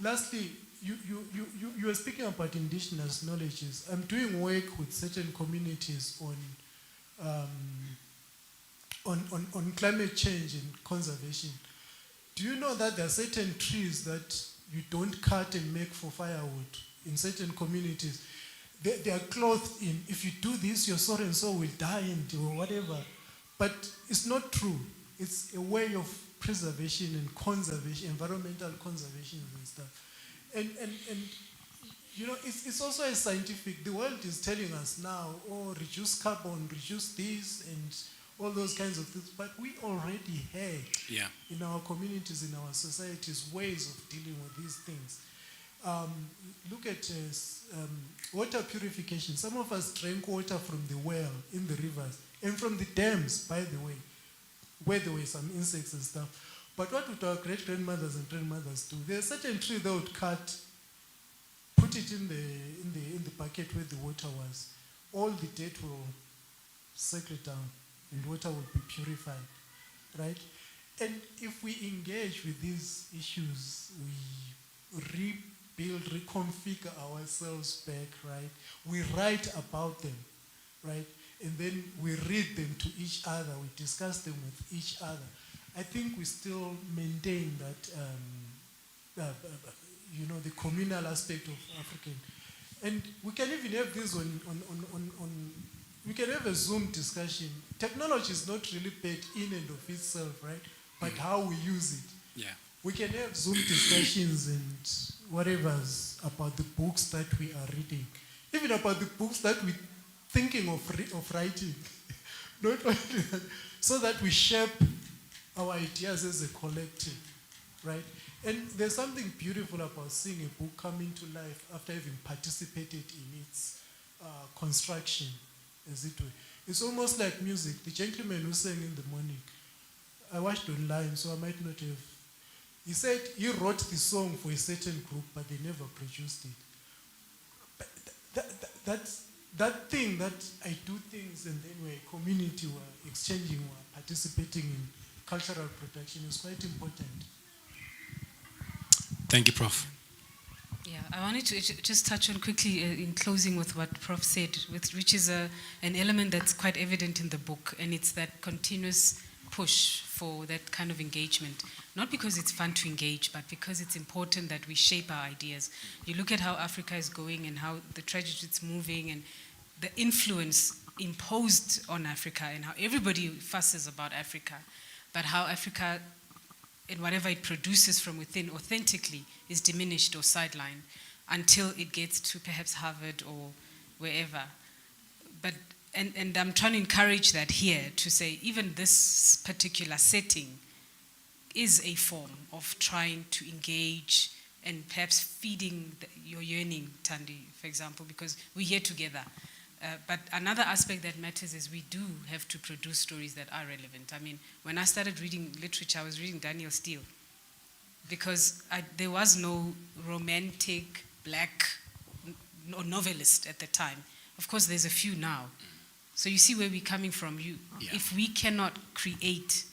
Lastly, you were speaking about indigenous knowledges. I'm doing work with certain communities on climate change and conservation. Do you know that there are certain trees that you don't cut and make for firewood in certain communities? They are clothed in, if you do this, your so and so will die or whatever. But it's not true. It's a way of preservation and conservation, environmental conservation and stuff. And you know, it's also a scientific, the world is telling us now, oh, reduce carbon, reduce this, and all those kinds of things. But we already had in our communities, in our societies, ways of dealing with these things. Look at water purification. Some of us drank water from the well, in the rivers, and from the dams, by the way, where there were some insects and stuff. But what would our great-grandmothers and grandmothers do? There's a certain tree they would cut, put it in the bucket where the water was. All the dirt will circle down, and water will be purified, right? And if we engage with these issues, we rebuild, reconfigure ourselves back, right? We write about them, right? And then we read them to each other, we discuss them with each other. I think we still maintain that, you know, the communal aspect of African. And we can even have this we can have a Zoom discussion. Technology is not really bad in and of itself, right? But how we use it. Yeah. We can have Zoom discussions and whatever's about the books that we are reading. even about the books that we're thinking of writing. Not only that, so that we shape our ideas as a collective, right? And there's something beautiful about seeing a book come into life after having participated in its construction, as it were. It's almost like music. The gentleman who sang in the morning, I watched online, so I might not have. He said he wrote the song for a certain group, but they never produced it. But that thing that I do things and then we're a community, we're exchanging, we're participating in cultural production is quite important. Thank you, Prof. Yeah, I wanted to just touch on quickly in closing with what Prof said, which is an element that's quite evident in the book, and it's that continuous push for that kind of engagement. Not because it's fun to engage, but because it's important that we shape our ideas. You look at how Africa is going and how the trajectory it's moving and the influence imposed on Africa and how everybody fusses about Africa, but how Africa, and whatever it produces from within authentically, is diminished or sidelined until it gets to perhaps Harvard or wherever. But and I'm trying to encourage that here to say even this particular setting is a form of trying to engage and perhaps feeding your yearning, Tandi, for example, because we're here together. But another aspect that matters is we do have to produce stories that are relevant. I mean, when I started reading literature, I was reading Daniel Steele because there was no romantic black novelist at the time. Of course, there's a few now. So you see where we're coming from. If we cannot create,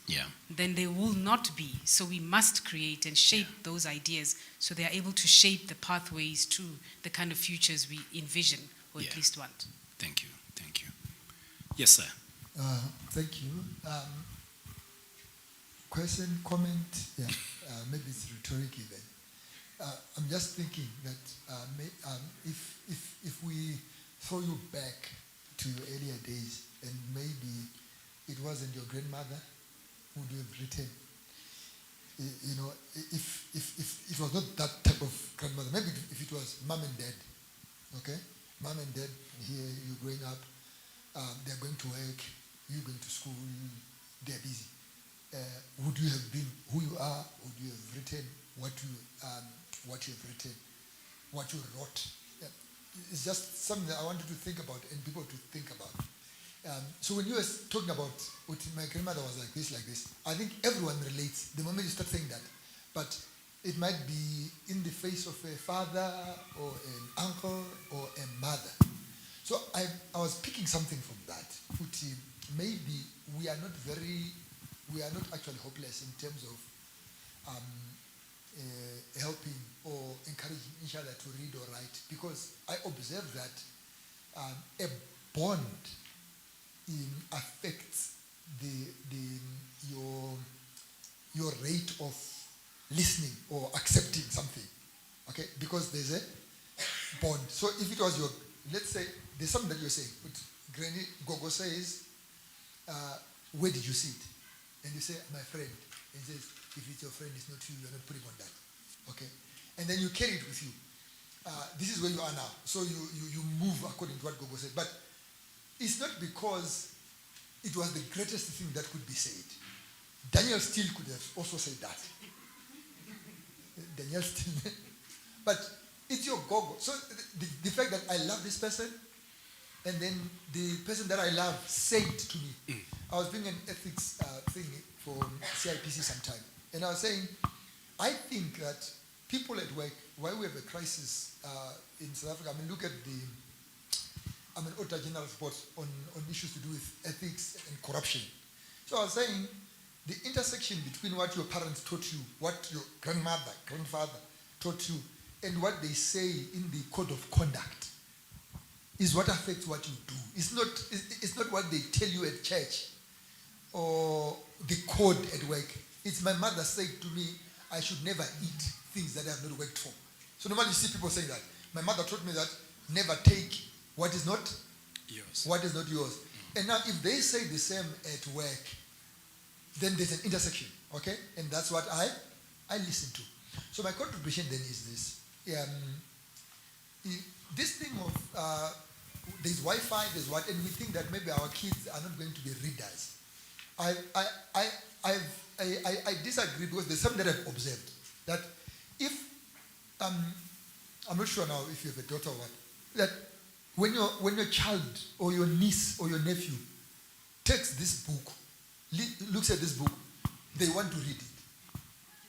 then there will not be. So we must create and shape those ideas so they are able to shape the pathways to the kind of futures we envision or at least want. Thank you. Thank you. Yes, sir. Thank you. Question, comment? Yeah, maybe it's rhetorical then. I'm just thinking that if we throw you back to your earlier days and maybe it wasn't your grandmother who would have written, you know, if it was not that type of grandmother, maybe if it was mom and dad, okay? Mom and dad, here you're growing up, they're going to work, you're going to school, they're busy. Would you have been who you are? Would you have written what you have written, what you wrote? Yeah. It's just something that I wanted to think about and people to think about. So when you were talking about what my grandmother was like this, I think everyone relates the moment you start saying that. But it might be in the face of a father or an uncle or a mother. So I was picking something from that. Maybe we are not actually hopeless in terms of helping or encouraging each other to read or write, because I observe that a bond affects your rate of listening or accepting something, okay? Because there's a bond. So if it was let's say there's something that you're saying, but Granny Gogo says, where did you see it? And you say, my friend. And he says, if it's your friend, it's not you, you're not putting on that, okay? And then you carry it with you. This is where you are now. So you move according to what Gogo said. But it's not because it was the greatest thing that could be said. Daniel Steele could have also said that. Daniel Steele. But it's your Gogo. So the fact that I love this person, and then the person that I love said to me, I was doing an ethics thing for CIPC sometime, and I was saying, I think that people at work, why we have a crisis in South Africa, I mean, look at I'm an author general report on issues to do with ethics and corruption. So I was saying, the intersection between what your parents taught you, what your grandfather taught you, and what they say in the code of conduct is what affects what you do. It's not what they tell you at church or the code at work. It's my mother said to me, I should never eat things that I have not worked for. So normally you see people saying that. My mother taught me that never take what is not yours. What is not yours. And now if they say the same at work, then there's an intersection, okay? And that's what I listen to. So my contribution then is this. This thing of there's Wi-Fi, there's what, and we think that maybe our kids are not going to be readers. I disagree because there's something that I've observed that if I'm not sure now if you have a daughter or what, that when your child or your niece or your nephew takes this book, looks at this book, they want to read it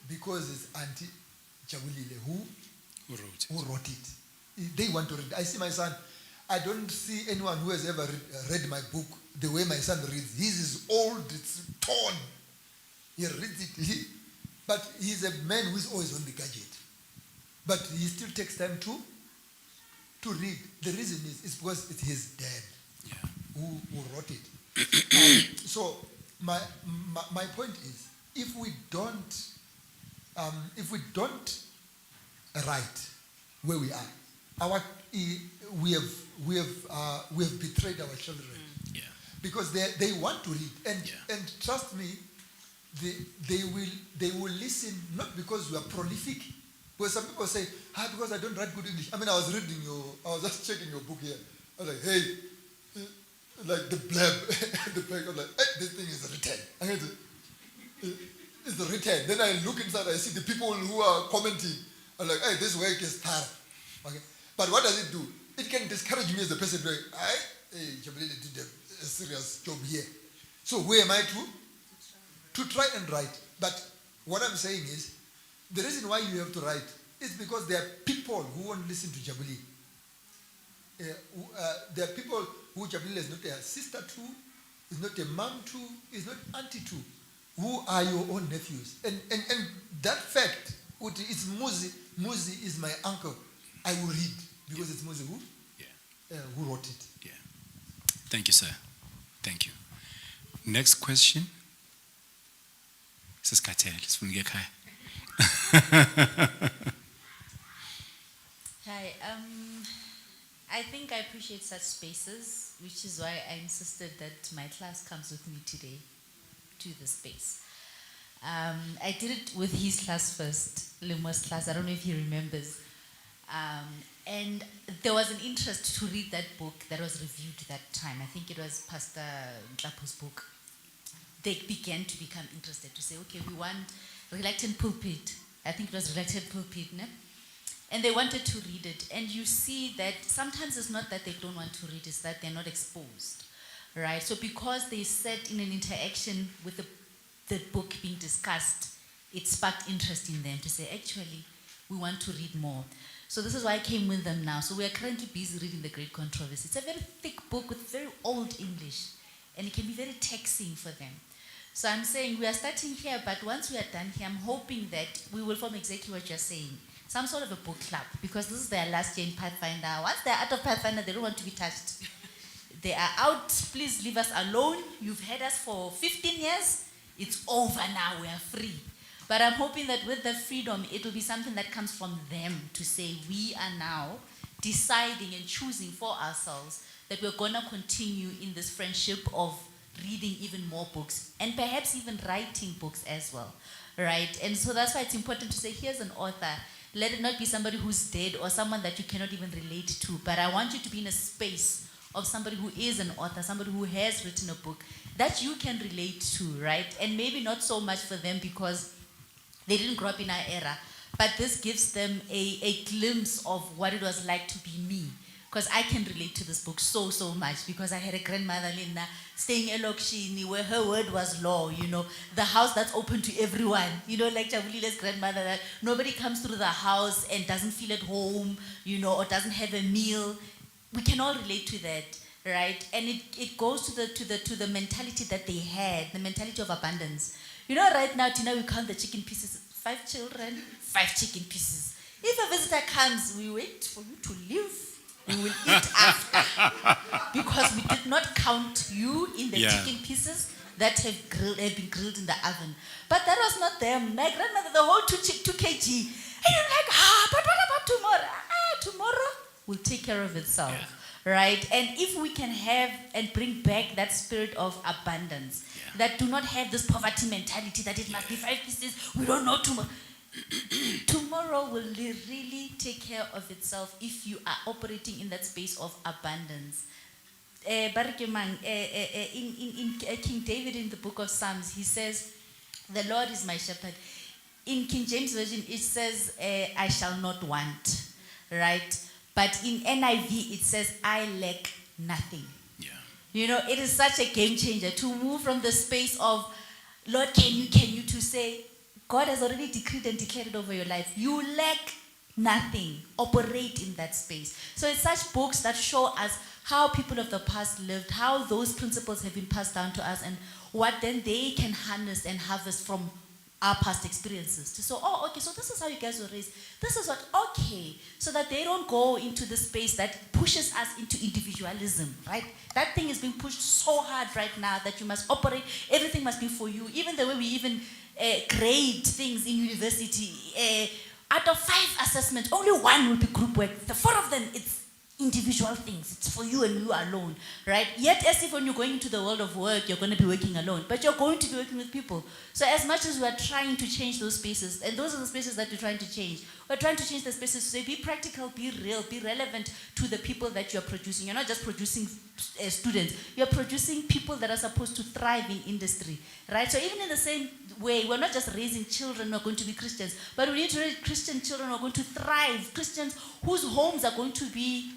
because it's Auntie Jabulile who wrote it. They want to read it. I see my son. I don't see anyone who has ever read my book the way my son reads. His is old, it's torn. He reads it, but he's a man who is always on the gadget. But he still takes time to read. The reason is because it's his dad who wrote it. So my point is, if we don't write where we are, we have betrayed our children. Because they want to read, and trust me, they will listen not because we are prolific. Because some people say, because I don't write good English. I mean, I was just checking your book here. I was like, hey, like the blab, the blab, I was like, hey, this thing is written. It's written. Then I look inside, I see the people who are commenting. I'm like, hey, this work is thorough. Okay. But what does it do? It can discourage me as a person going, hey, Jabulile did a serious job here. So where am I to try and write? But what I'm saying is, the reason why you have to write is because there are people who won't listen to Jabulile. There are people who Jabulile is not a sister to, is not a mom to, is not auntie to, who are your own nephews. And that fact, it's Muzi is my uncle. I will read because it's Muzi who wrote it. Yeah. Thank you, sir. Thank you. Next question. This is Katel. It's from Gekai. Hi. I think I appreciate such spaces, which is why I insisted that my class comes with me today to the space. I did it with his class first, Lemo's class. I don't know if he remembers. And there was an interest to read that book that was reviewed that time. I think it was Pastor Mpofu's book. They began to become interested to say, okay, we want Reluctant Pulpit. I think it was Reluctant Pulpit, no? And they wanted to read it. And you see that sometimes it's not that they don't want to read, it's that they're not exposed, right? So because they sat in an interaction with the book being discussed, it sparked interest in them to say, actually, we want to read more. So this is why I came with them now. So we are currently busy reading The Great Controversy. It's a very thick book with very old English, and it can be very taxing for them. So I'm saying we are starting here, but once we are done here, I'm hoping that we will form exactly what you're saying. Some sort of a book club, because this is their last year in Pathfinder. Once they're out of Pathfinder, they don't want to be touched. They are out, please leave us alone. You've had us for 15 years. It's over now, we are free. But I'm hoping that with the freedom, it will be something that comes from them to say we are now deciding and choosing for ourselves that we're going to continue in this friendship of reading even more books and perhaps even writing books as well, right? And so that's why it's important to say, here's an author. Let it not be somebody who's dead or someone that you cannot even relate to, but I want you to be in a space of somebody who is an author, somebody who has written a book that you can relate to, right? And maybe not so much for them because they didn't grow up in our era, but this gives them a glimpse of what it was like to be me. Because I can relate to this book so much, because I had a grandmother, Linda, staying in Lokshini, where her word was law, you know, the house that's open to everyone, you know, like Jabulile's grandmother, that nobody comes through the house and doesn't feel at home, you know, or doesn't have a meal. We can all relate to that, right? And it goes to the mentality that they had, the mentality of abundance. You know, right now, Tina, we count the chicken pieces. 5 children, 5 chicken pieces. If a visitor comes, we wait for you to leave. We will eat after. Because we did not count you in the chicken pieces that have been grilled in the oven. But that was not them. My grandmother, the whole 2 kg. And you're like, but what about tomorrow? Tomorrow will take care of itself. Yeah. Right? And if we can have and bring back that spirit of abundance, that do not have this poverty mentality that it must be 5 pieces, we don't know tomorrow. tomorrow will really take care of itself if you are operating in that space of abundance. In King David in the book of Psalms, he says, "The Lord is my shepherd." In King James Version, it says, "I shall not want," right? But in NIV, it says, "I lack nothing." Yeah. You know, it is such a game changer to move from the space of, "Lord, can you, to say, God has already decreed and declared it over your life. You lack nothing. Operate in that space. So it's such books that show us how people of the past lived, how those principles have been passed down to us, and what then they can harness and harvest from our past experiences. So, oh, okay, so this is how you guys were raised. This is what, okay. So that they don't go into the space that pushes us into individualism, right? That thing is being pushed so hard right now that you must operate, everything must be for you. Even the way we even grade things in university, out of 5 assessments, only 1 will be group work. The 4 of them, it's individual things. It's for you and you alone, right? Yet as if when you're going into the world of work, you're going to be working alone, but you're going to be working with people. So as much as we're trying to change those spaces, and those are the spaces that we're trying to change, we're trying to change the spaces to say, be practical, be real, be relevant to the people that you're producing. You're not just producing students, you're producing people that are supposed to thrive in industry, right? So even in the same way, we're not just raising children who are going to be Christians, but we need to raise Christian children who are going to thrive, Christians whose homes are going to be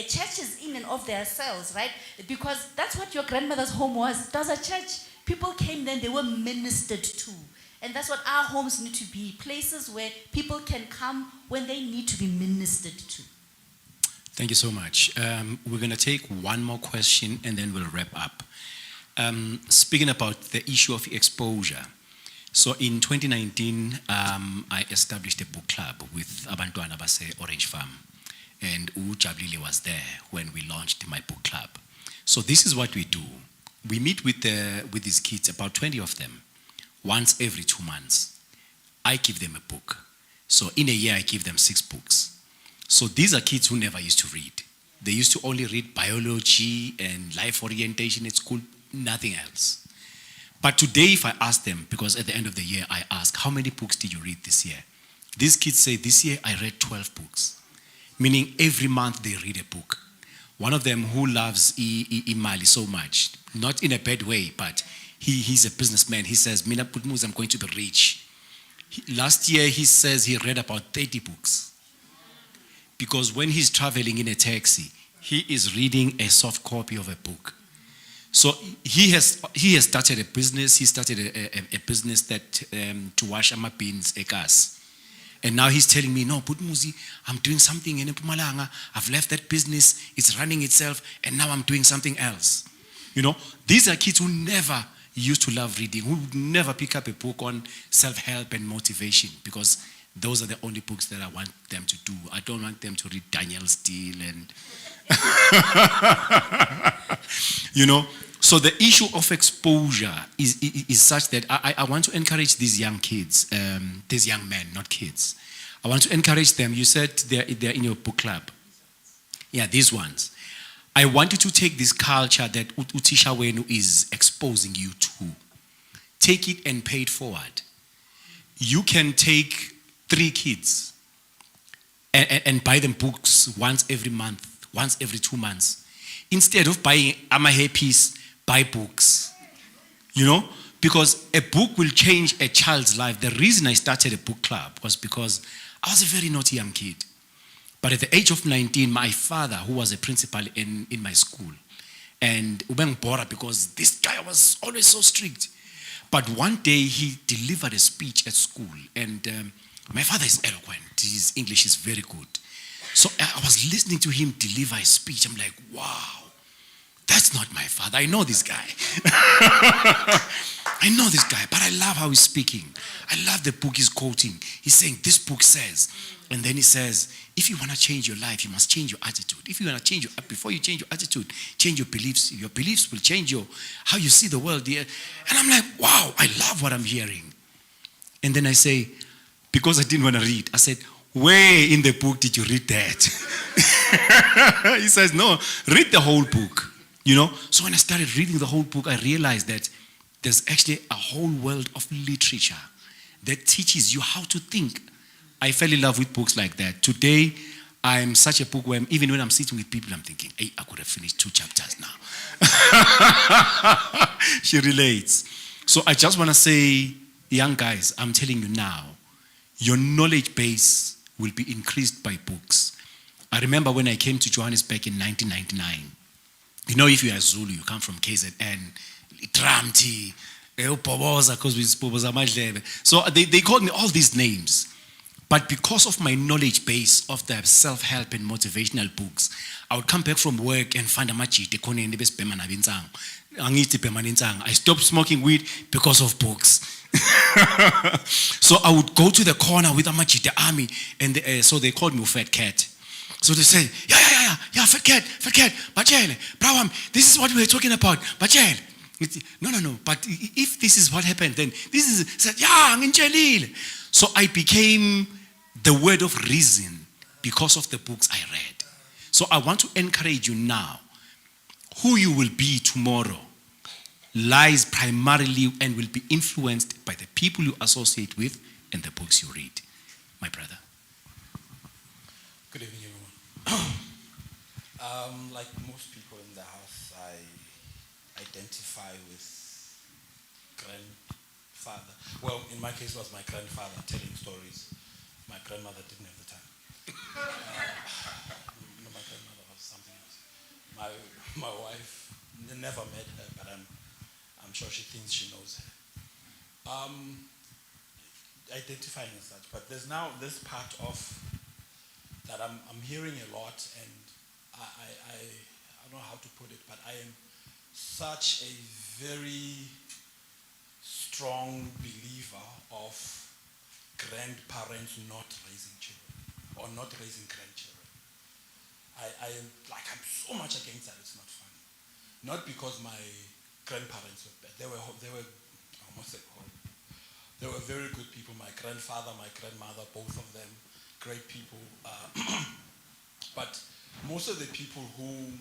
churches in and of themselves, right? Because that's what your grandmother's home was. It was a church. People came then, they were ministered to. And that's what our homes need to be, places where people can come when they need to be ministered to. Thank you so much. We're going to take one more question and then we'll wrap up. Speaking about the issue of exposure. So in 2019, I established a book club with Abantwana Base Orange Farm. And Jabulile was there when we launched my book club. So this is what we do. We meet with these kids, about 20 of them, once every 2 months. I give them a book. So in a year, I give them 6 books. So these are kids who never used to read. They used to only read biology and life orientation at school, nothing else. But today, if I ask them, because at the end of the year, I ask, how many books did you read this year? These kids say, this year I read 12 books. Meaning every month they read a book. One of them who loves Imali so much, not in a bad way, but he's a businessman. He says, Mina Putmuz, I'm going to be rich. Last year he says he read about 30 books. Because when he's traveling in a taxi, he is reading a soft copy of a book. So he has started a business. He started a business that to wash ama beans, ekas. And now he's telling me, no, Putmuzi, I'm doing something in Mpumalanga. I've left that business. It's running itself. And now I'm doing something else. You know, these are kids who never used to love reading, who would never pick up a book on self-help and motivation, because those are the only books that I want them to do. I don't want them to read Daniel Steele and, you know. So the issue of exposure is such that I want to encourage these young kids, these young men, not kids. I want to encourage them. You said they're in your book club. Yeah, these ones. I want you to take this culture that Utisha Wenu is exposing you to. Take it and pay it forward. You can take 3 kids and buy them books once every month, once every 2 months. Instead of buying Amahe piece, buy books, you know, because a book will change a child's life. The reason I started a book club was because I was a very naughty young kid. But at the age of 19, my father, who was a principal in my school, and Ubeng Bora, because this guy was always so strict. But one day he delivered a speech at school, and my father is eloquent. His English is very good. So I was listening to him deliver his speech. I'm like, wow. That's not my father. I know this guy. I know this guy, but I love how he's speaking. I love the book he's quoting. He's saying, this book says, and then he says, if you want to change your life, you must change your attitude. If you want to change before you change your attitude, change your beliefs. Your beliefs will change how you see the world. And I'm like, wow, I love what I'm hearing. And then I say, because I didn't want to read, I said, where in the book did you read that? He says, no, read the whole book. You know, so when I started reading the whole book, I realized that there's actually a whole world of literature that teaches you how to think. I fell in love with books like that. Today, I'm such a bookworm. Even when I'm sitting with people, I'm thinking, hey, I could have finished 2 chapters now. She relates. So I just want to say, young guys, I'm telling you now, your knowledge base will be increased by books. I remember when I came to Johannesburg in 1999. You know, if you are Zulu, you come from KZN, Tramti, Poboza, because we Poboza Madlebe. So they called me all these names. But because of my knowledge base of the self-help and motivational books, I would come back from work and find a machite. I stopped smoking weed because of books. So I would go to the corner with a machite army, and so they called me Fat Cat. So they say, yeah, Fat Cat, Bachele, Brawam, this is what we were talking about, Bachele. No, but if this is what happened, then this is, said, yeah, Nginjelile. So I became the word of reason because of the books I read. So I want to encourage you now, who you will be tomorrow lies primarily and will be influenced by the people you associate with and the books you read. My brother. Good evening, everyone. Like most people in the house, I identify with grandfather. Well, in my case, it was my grandfather telling stories. My grandmother didn't have the time. No, my grandmother was something else. My wife, never met her, but I'm sure she thinks she knows her. Identifying as such, but there's now this part of that I'm hearing a lot, and I don't know how to put it, but I am such a very strong believer of grandparents not raising children or not raising grandchildren. I'm so much against that. It's not funny. Not because my grandparents were bad. They were very good people. My grandfather, my grandmother, both of them, great people. But most of the people whom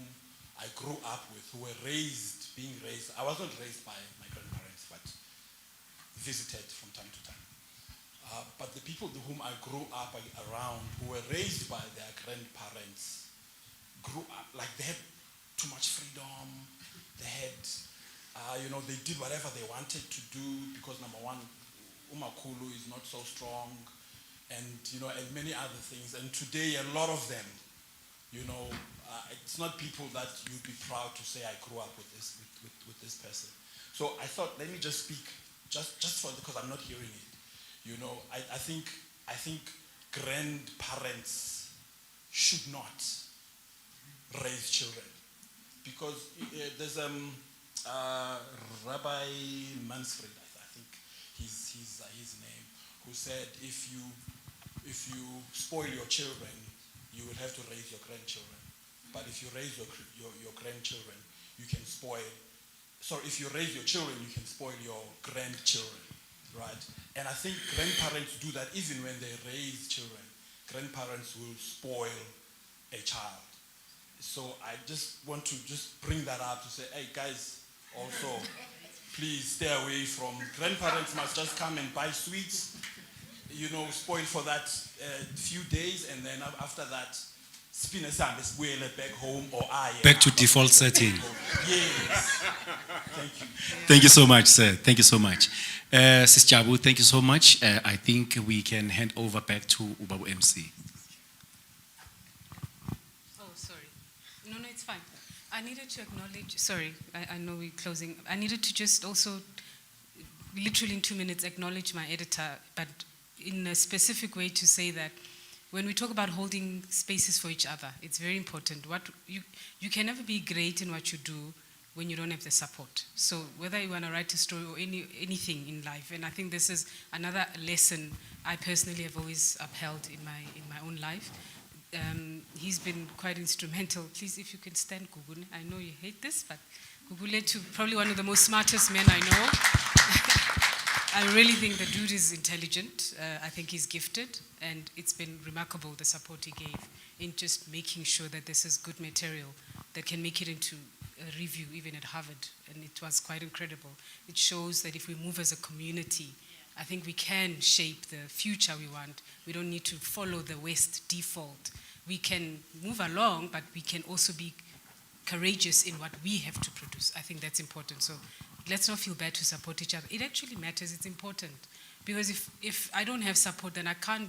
I grew up with, who were being raised, I wasn't raised by my grandparents, but visited from time to time. But the people whom I grew up around, who were raised by their grandparents, grew up like they had too much freedom. They had, they did whatever they wanted to do because number one, Umakulu is not so strong, and and many other things. And today, a lot of them, it's not people that you'd be proud to say I grew up with this person. So I thought, let me just speak, just because I'm not hearing it. I think grandparents should not raise children, because there's Rabbi Mansfried, I think his name, who said if you spoil your children, you will have to raise your grandchildren. But if you raise your grandchildren, you can spoil. Sorry, if you raise your children, you can spoil your grandchildren, right? And I think grandparents do that even when they raise children. Grandparents will spoil a child. So I just want to bring that up to say, hey guys, also, please stay away from grandparents. Must just come and buy sweets, spoil for that few days, and then after that, back home or back to default setting. Yes. Thank you. Thank you so much, sir. Thank you so much. Sis Jabu, thank you so much. I think we can hand over back to Ubabu MC. Oh, sorry. No, it's fine. I needed to acknowledge, sorry, I know we're closing. I needed to just also, literally in 2 minutes, acknowledge my editor, but in a specific way to say that when we talk about holding spaces for each other, it's very important. You can never be great in what you do when you don't have the support. So whether you want to write a story or anything in life, and I think this is another lesson I personally have always upheld in my own life. He's been quite instrumental. Please, if you can stand Gugune. I know you hate this, but Gugule, probably one of the most smartest men I know. I really think the dude is intelligent. I think he's gifted, and it's been remarkable the support he gave in just making sure that this is good material that can make it into a review even at Harvard, and it was quite incredible. It shows that if we move as a community, I think we can shape the future we want. We don't need to follow the West default. We can move along, but we can also be courageous in what we have to produce. I think that's important. So let's not feel bad to support each other. It actually matters. It's important. Because if I don't have support, then I can't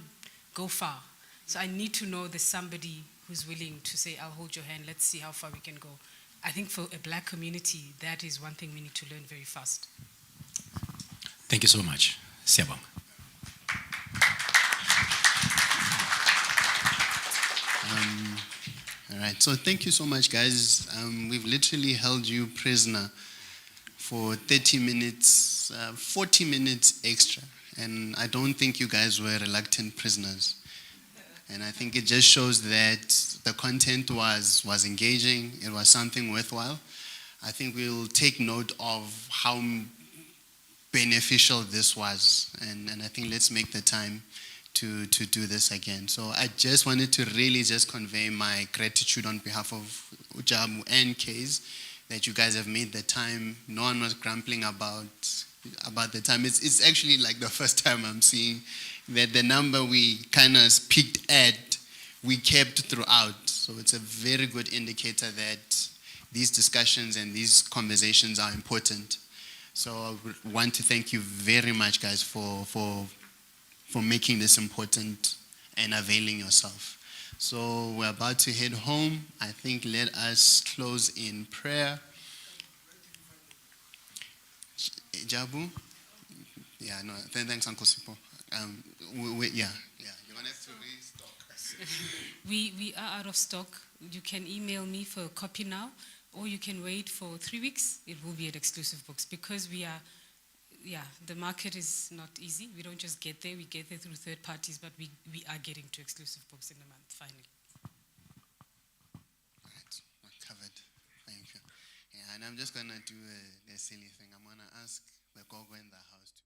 go far. So I need to know there's somebody who's willing to say, I'll hold your hand, let's see how far we can go. I think for a black community, that is one thing we need to learn very fast. Thank you so much. Siyabonga. All right, so thank you so much, guys. We've literally held you prisoner for 30 minutes, 40 minutes extra. And I don't think you guys were reluctant prisoners. And I think it just shows that the content was engaging. It was something worthwhile. I think we'll take note of how beneficial this was. And I think let's make the time to do this again. So I just wanted to really just convey my gratitude on behalf of Jabu and K's that you guys have made the time. No one was grumbling about the time. It's actually like the first time I'm seeing that the number we kind of peaked at, we kept throughout. So it's a very good indicator that these discussions and these conversations are important. So I want to thank you very much, guys, for making this important and availing yourself. So we're about to head home. I think let us close in prayer. Jabu? Yeah, no, thanks, Uncle Sipo. You're going to have to restock. We are out of stock. You can email me for a copy now, or you can wait for 3 weeks. It will be at Exclusive Books because the market is not easy. We don't just get there. We get there through third parties, but we are getting to Exclusive Books in a month, finally. All right, we're covered. Thank you. Yeah, and I'm just going to do a silly thing. I'm going to ask the Gogo in the house to